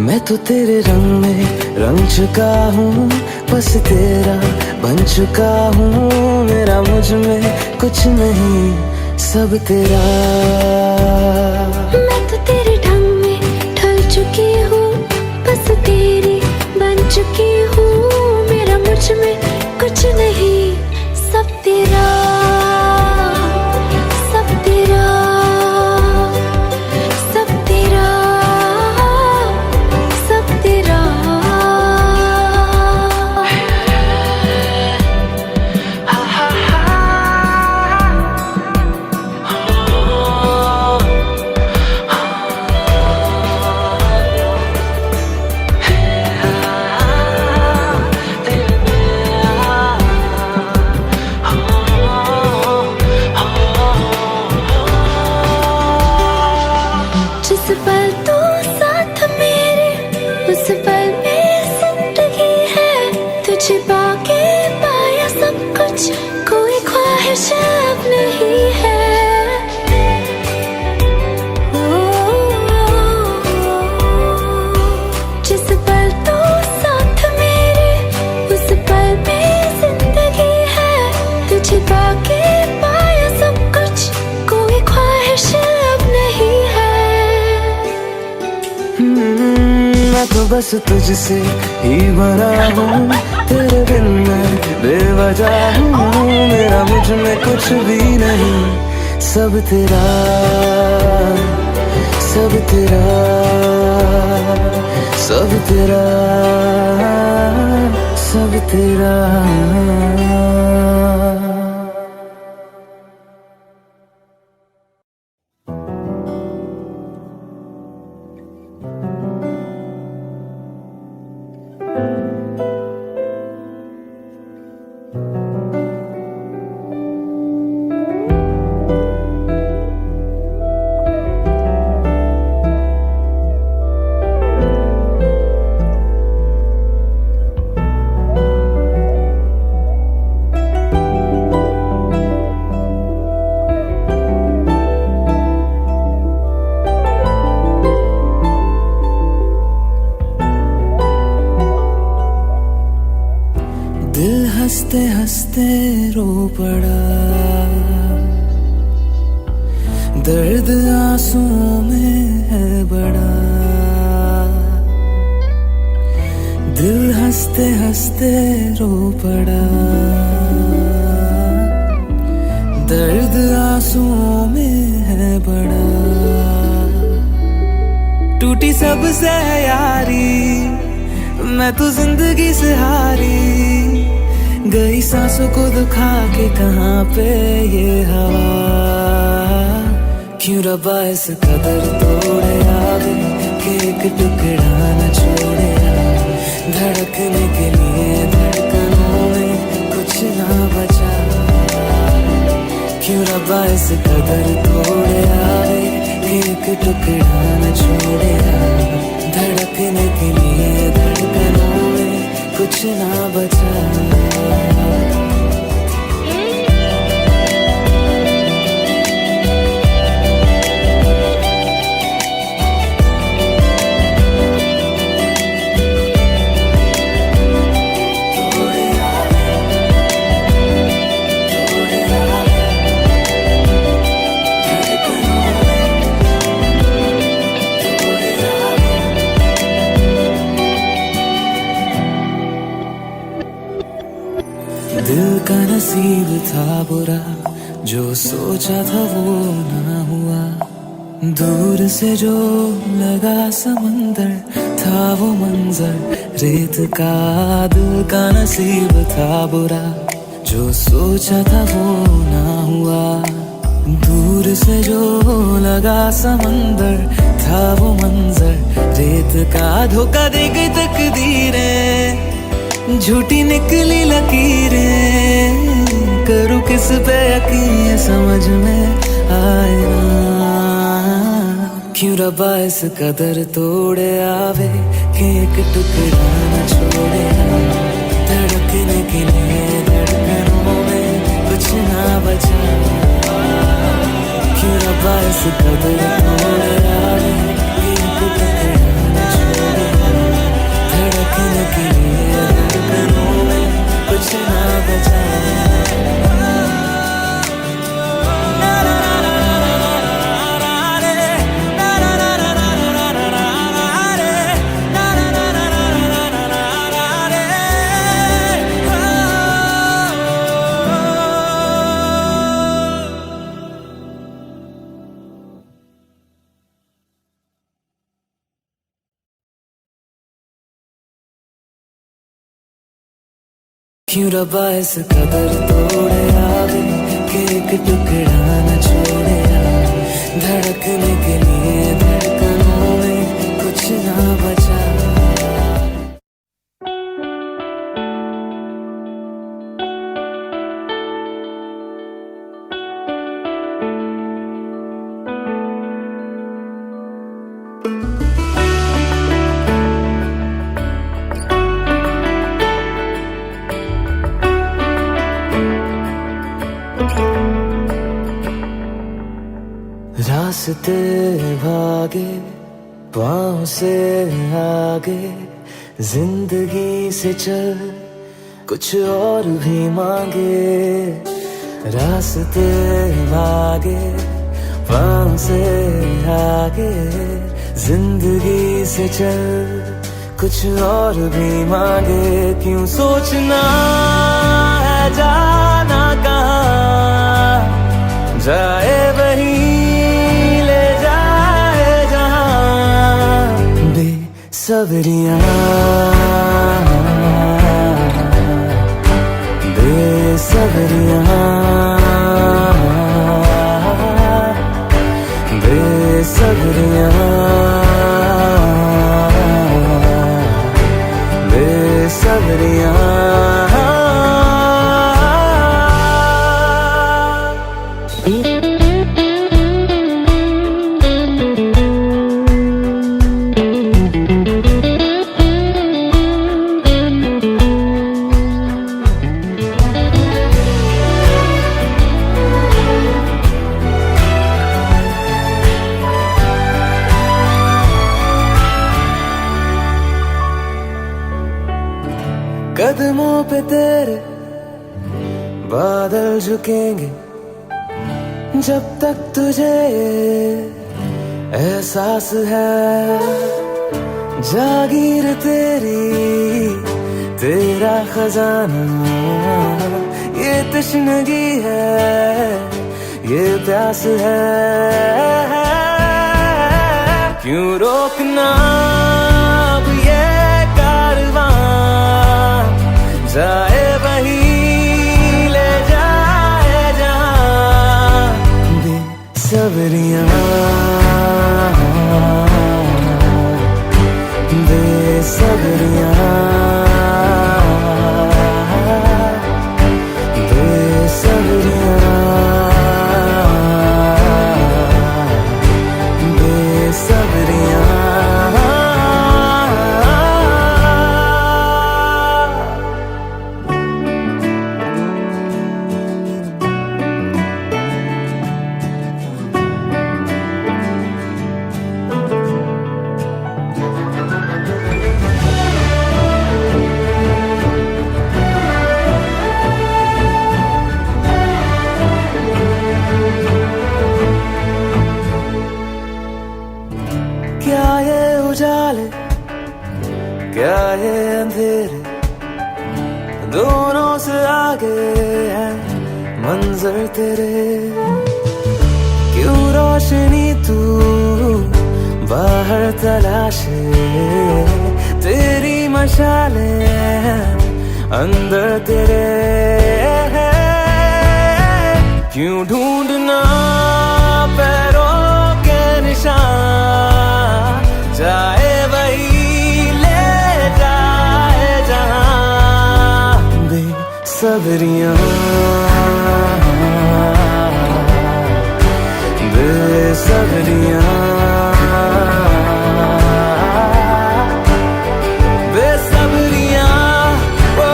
मैं तो तेरे रंग में रंग चुका हूँ, बस तेरा बन चुका हूँ, मेरा मुझ में कुछ नहीं सब तेरा। मैं तो तेरे ढंग में ढल चुकी हूँ, बस तेरी बन चुकी हूँ, मेरा मुझ में कुछ नहीं सब तेरा, सब तेरा, सब तेरा, सब तेरा। जिस पल तू साथ मेरे, उस पल में जिंदगी है, तुझे पाके पाया सब कुछ, कोई ख्वाहिश अब नहीं है। जिस पल तू साथ मेरे, उस पल में जिंदगी है, तुझे पाके पाया सब कुछ, कोई ख्वाहिश अब नहीं है। तो बस तुझसे ही बना हूँ, तेरे बिन मैं बेवजह हूँ, मेरा मुझ में कुछ भी नहीं, सब तेरा, सब तेरा, सब तेरा, सब तेरा। दिल हंसते हंसते रो पड़ा, दर्द आंसुओं में है बड़ा, दिल हंसते हंसते रो पड़ा, दर्द आंसुओं में है बड़ा, टूटी सबसे है यारी, मैं तो जिंदगी से हारी, गई सांसों को दुखा के कहाँ पे ये हवा, क्यों रब्बा इस कदर तोड़े आगे कि एक टुकड़ा न छोड़े, धड़कने के लिए धड़कनों में कुछ ना बचा, क्यों रब्बा इस कदर तोड़े आगे कि एक टुकड़ा न छोड़े, धड़कने के लिए धड़कनों में कुछ ना बचा। दिल का नसीब था बुरा, जो सोचा था वो ना हुआ, दूर से जो लगा समंदर था वो मंजर रेत का, दिल का नसीब था बुरा, जो सोचा था वो ना हुआ, दूर से जो लगा समंदर था वो मंजर रेत का, धोखा दे गई तकदीरें, झूठी निकली लकीरें, करूँ किस पे यकीन समझ में आए ना, क्यों रब्बा इस कदर तोड़े आवे कि एक टुकड़ा न छोड़े, धड़कने के लिए धड़कनों में कुछ ना बचा, क्यों रब्बा इस कदर तोड़े आवे कि एक टुकड़ा न छोड़े, धड़कने के लिए धड़कनों में कुछ ना बचा। क्यों रब्बा इस कदर तोड़े आगे कि एक टुकड़ा न छोड़े, धड़कने के लिए धड़कनों में कुछ ना बचा। रास्ते भागे पाँव से आगे, जिंदगी से चल कुछ और भी मांगे, रास्ते भागे पाँव से आगे, जिंदगी से चल कुछ और भी मांगे, क्यों सोचना है जाना कहाँ, जाए वही ले जाए जहाँ। बेसब्रियाँ बेसब्रियाँ बेसब्रियाँ कदमों पे तेरे बादल झुकेंगे, जब तक तुझे एहसास है। जागीर तेरी तेरा खजाना, ये तश्नगी है, ये प्यास है। क्यों रोकना अब ये जाए वही ले जाए जहाँ। बेसब्रियाँ बेसब्रियाँ बेसब्रियाँ बेसब्रियाँ। क्या ये उजाले क्या ये अंधेरे, दोनों से आगे है मंजर तेरे। क्यों रोशनी तू बाहर तलाशे, तेरी मशाले अंदर तेरे। क्यों ढूंढना पैरों के निशान, जाए वही ले जाए जहाँ। बेसब्रियाँ बेसब्रियाँ बेसब्रियाँ ओ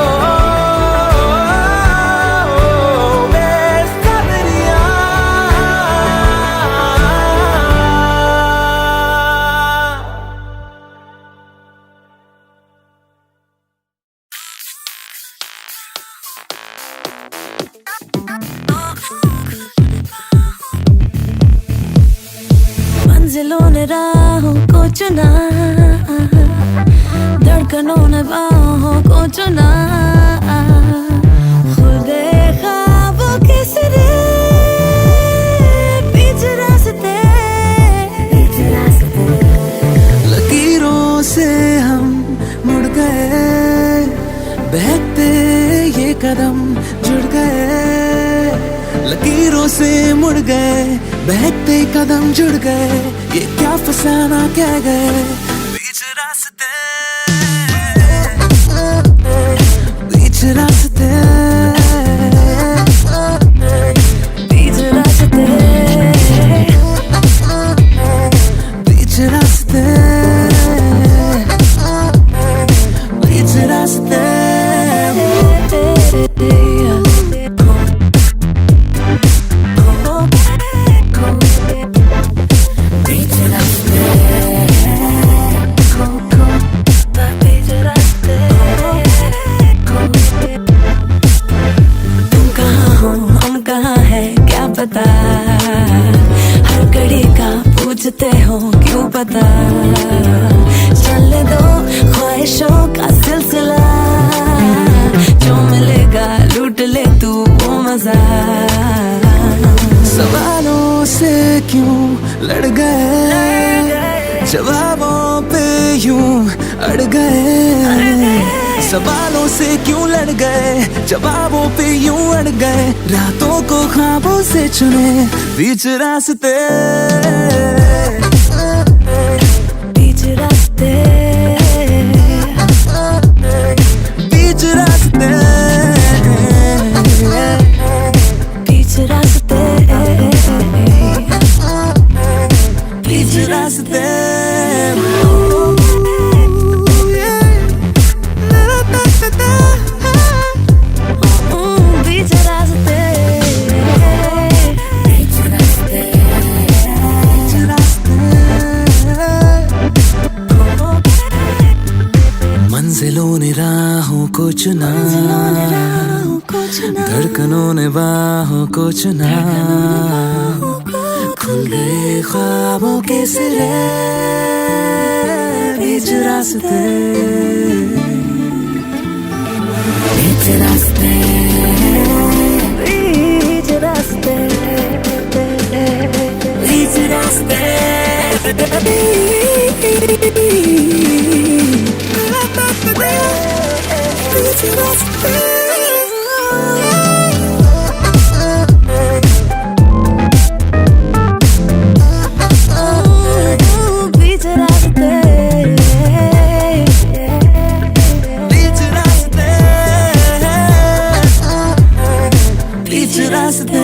बेसब्रियाँ। मंजिलों ने राहों को चुना, धड़कनों ने बाहों को चुना। खुल गए ख्वाबों के सिरे, पीछे रास्ते लकीरों से हम मुड़ गए, बहकते ये कदम जुड़ गए। लकीरों से मुड़ गए, बहकते कदम जुड़ गए। ये क्या फसाना कह गए, बीच रास्ते बीच रास्ते बीच रास्ते बीच रास्ते बीच रास्ते। पता हर घड़ी का पूछते हो क्यों पता, चलने दो ख्वाहिश ख्वाहिशों का सिलसिला, जो मिलेगा लूट ले तू वो मजा। सवालों से क्यों लड़ गए, जवाबों पे यूं अड़ गए। सवालों से क्यों लड़ गए, जवाबों पे यूं अड़ गए। रातों को ख्वाबों से चुने बीच रास्ते, बीच रास्ते, बीच रास्ते, बीच रास्ते, बीच रास्ते। मंजिलों ने राहों को चुना, धड़कनों ने बाहों को चुना। खुल गए ख्वाबों के सिरे बीच रास्ते, बीच रास्ते, बीच रास्ते, बीच रास्ते, बीच रास्ते।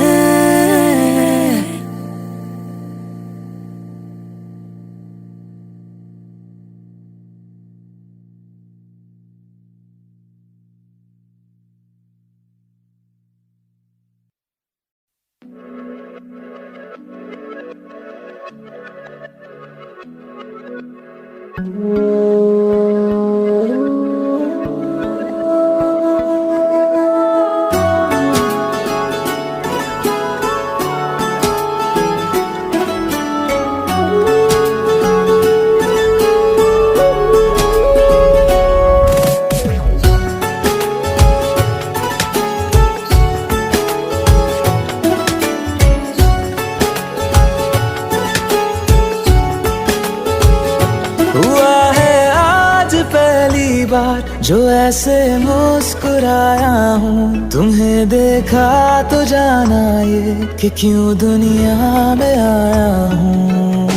जो ऐसे मुस्कुराया हूँ, तुम्हें देखा तो जाना ये कि क्यों दुनिया में आया हूँ।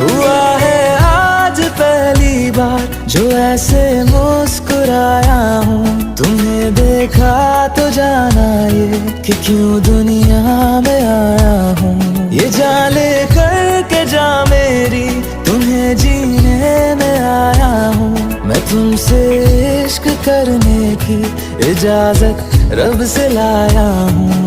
हुआ है आज पहली बार जो ऐसे मुस्कुराया हूँ, तुम्हें देखा तो जाना ये कि क्यों दुनिया में आया हूँ। ये जान ले करके जा मेरी, तुम्हें जीने में आया हूँ। मैं तुमसे इश्क करने की इजाजत रब से लाया हूँ।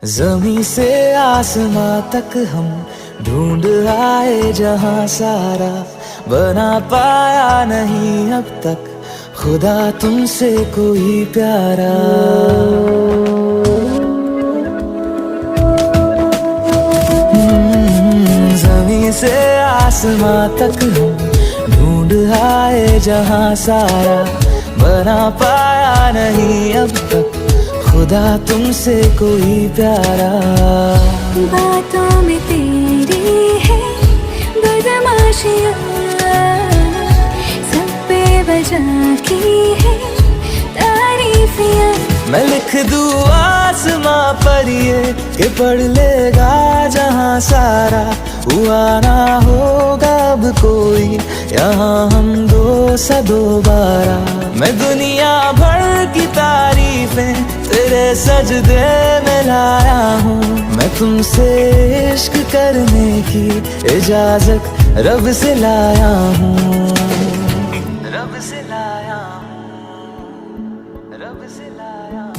ज़मीं से आसमां तक हम ढूंढ आए जहां सारा, बना पाया नहीं अब तक खुदा तुमसे कोई प्यारा। ज़मीं से आसमां तक हम ढूंढ आए जहां सारा, बना पाया नहीं अब तक खुदा तुमसे कोई प्यारा। बातों में तेरी है बदमाशियाँ, सब पे वजह की है तारीफियाँ। मैं लिख दूँ आसमां पर ये कि पढ़ लेगा जहां सारा, हुआ ना होगा अब कोई यहाँ हम दो सा दोबारा। मैं दुनिया भर की तारीफें तेरे सजदे में लाया हूँ, मैं तुमसे इश्क करने की इजाजत रब से लाया हूँ, रब से लाया हूँ, रब से लाया हूँ।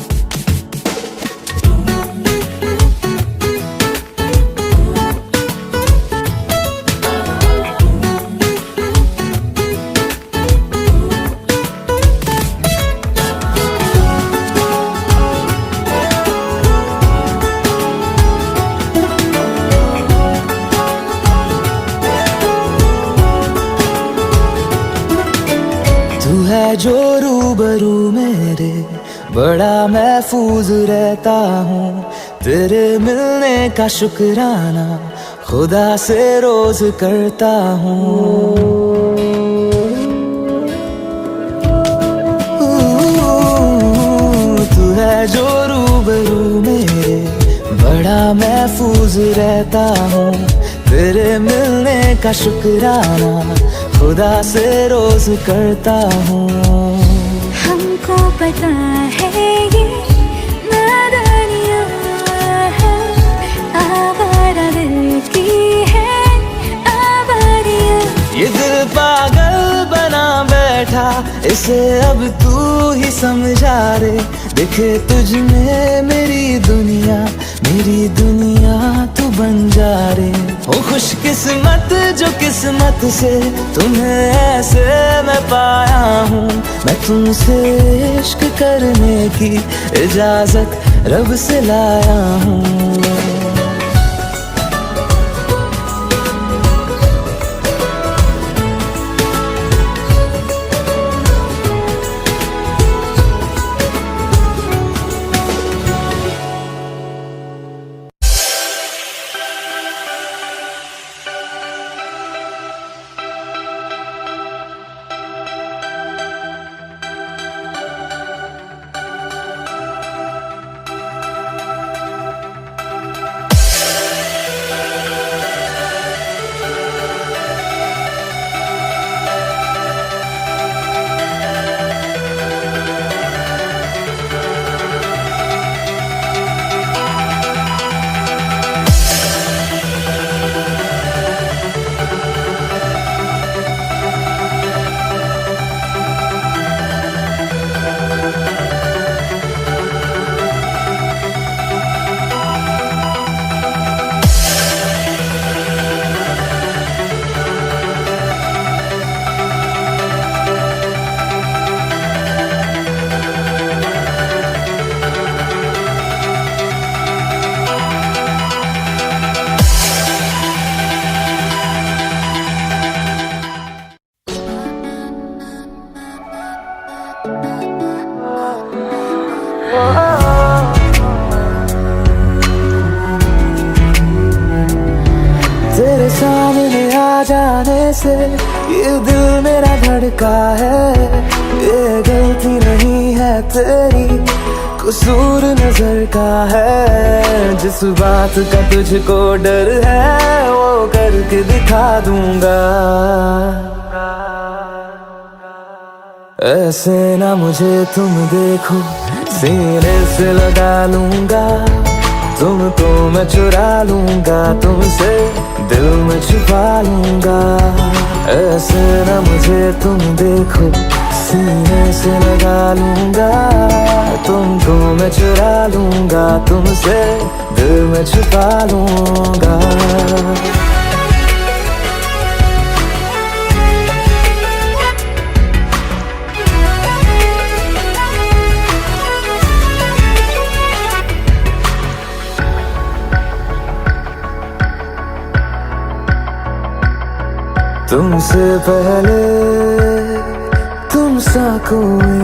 तू है जो रूबरू मेरे, बड़ा महफूज रहता हूँ, तेरे मिलने का शुक्राना खुदा से रोज करता हूँ। तू है जो रूबरू मेरे, बड़ा महफूज रहता हूँ, तेरे मिलने का शुक्राना खुदा से रोज करता हूँ। हमको पता है ये नादानियाँ है, आवारा दिल की है आवारियाँ। ये दिल पागल बना बैठा, इसे अब तू ही समझा रे, दिखे तुझ में मेरी दुनिया तू बन जा रे। हो खुशकिस्मत जो किस्मत से तुम्हें ऐसे मैं पाया हूँ, मैं तुमसे इश्क करने की इजाजत रब से लाया हूँ। तेरे सामने आ जाने से ये दिल मेरा धड़का है, ये गलती नहीं है तेरी, कसूर नजर का है। जिस बात का तुझको डर है वो करके दिखा दूंगा, ऐसे ना मुझे तुम देखो, सीने से लगा लूंगा तुमको, मैं चुरा लूंगा तुमसे, दिल में छुपा लूंगा। ऐसे ना मुझे तुम देखो, सीने से लगा लूंगा तुमको, मैं चुरा लूंगा तुमसे, दिल में छुपा लूंगा। तुमसे पहले तुम सा कोई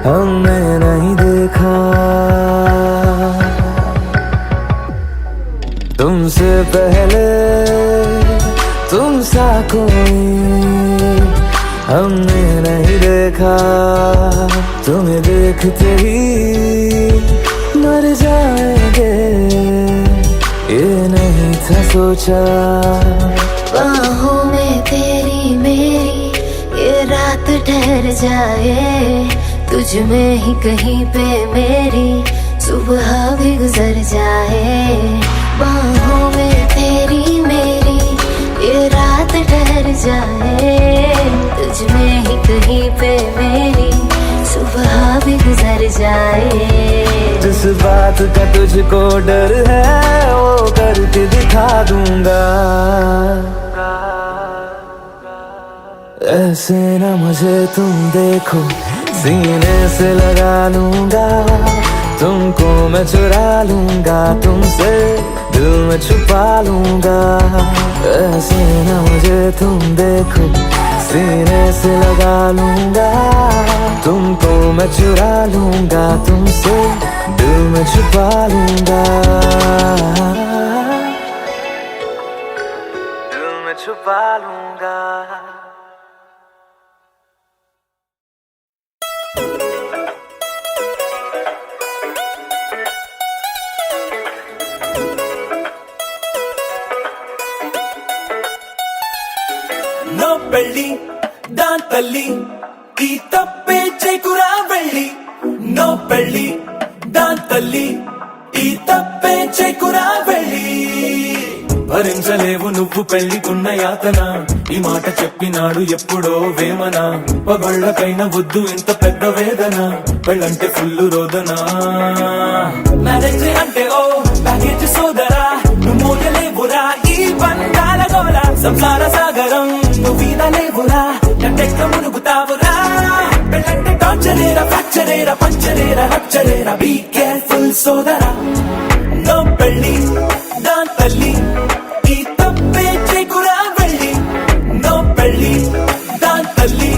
हमने नहीं देखा, तुमसे पहले तुम सा कोई हमने नहीं देखा। तुम्हें देखते ही मर सोचा बाहों में तेरी मेरी ये रात ठहर जाए, तुझ में ही कहीं पे मेरी सुबह भी गुजर जाए। बाहों में तेरी मेरी ये रात ठहर जाए, तुझ में ही कहीं पे मेरी सुबह भी गुजर जाए। जिस बात का तुझको डर है वो करके दिखा दूंगा। ऐसे न मुझे तुम देखो, सीने से लगा लूंगा, तुमको मैं चुरा लूंगा, तुमसे दिल में छुपा लूंगा। ऐसे न मुझे तुम देखो, सीने से लगा लूंगा, तुमको मैं चुरा लूंगा, तुमसे दिल में छुपा लूंगा, दिल में छुपा लूंगा। నో పెళ్ళి దాంతల్లి ఈ తప్పే చేకురా వెళ్ళి, నో పెళ్ళి దాంతల్లి ఈ తప్పే చేకురా వెళ్ళి. భరించలేవు నువ్వు పెళ్లికున్న యాతన, ఈ మాట చెప్పినాడు ఎప్పుడో వేమన. పగళ్ళకైన వద్దు ఇంత పెద్ద వేదన, పెళ్ళంటే ఫుల్లు రోదన. మ్యారేజ్ అంటే ఓ ప్యాకేజ్ సోదరా, నువ్వు మోయలేవురా ఈ బంధాల గోల. సంసార సాగరం నువ్వు ఈదలేవురా, నట్టెక్క మునుగుతావురా. పెళ్ళంటే టార్చరేరా, ఫ్రాక్చరేరా, పంచరేరా, రప్చరేరా. బీ కేర్ఫుల్ సోదరా. నో పెళ్ళి దాంతల్లి ఈ తప్పే చేకురా వెళ్ళి, నో పెళ్ళి దాంతల్లి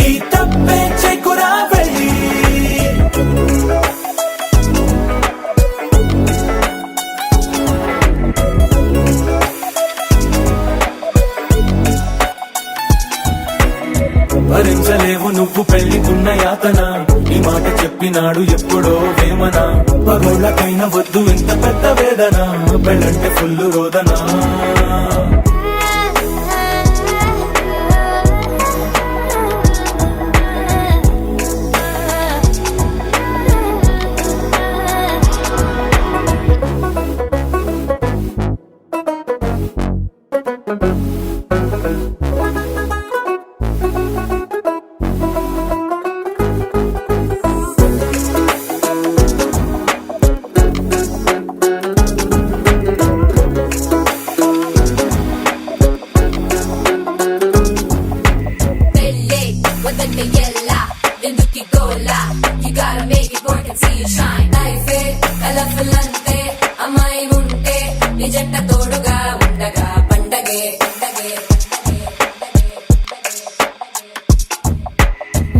ఈ తప్పే చేకురా వెళ్ళి. భరించలేవు నువ్వు పెళ్లికున్న యాతన, ఈ మాట చెప్పినాడు ఎప్పుడో వేమన. పగోళ్ళకైనా వద్దు ఇంత పెద్ద వేదన, పెళ్ళంటే ఫుల్లు రోదన.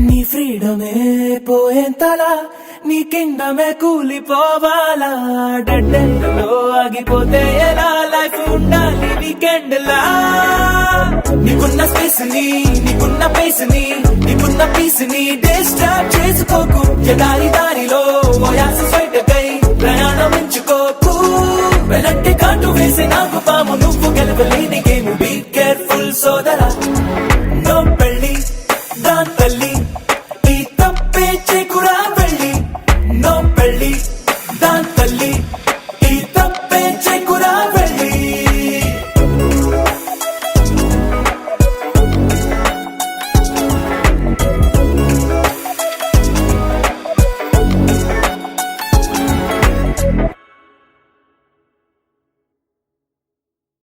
నీ ఫ్రీడమే పోయేంతలా, నీ కిండమే కూలిపోవాలా. డెడ్ ఎండ్ లో ఆగిపోతే ఎలా, లైఫ్ ఉండాలి వీకెండ్ లా. నీకున్న స్పేస్ ని, నీకున్న పేస్ ని, నీకున్న పీస్ ని డిస్టర్బ్ చేసుకోకు. ఎదారి దారిలో ఓయాసి బయటకై ప్రయాణం ఎంచుకోకు. వెనక్కి కాటు వేసి నాకు పాము, నువ్వు గెలవలేని గేమ్. బీ కేర్ఫుల్ సోదరా. నో పెళ్ళి దాంతల్లి ఈ తప్పే చేకురా వెళ్ళి, నో పెళ్ళి దాంతల్లి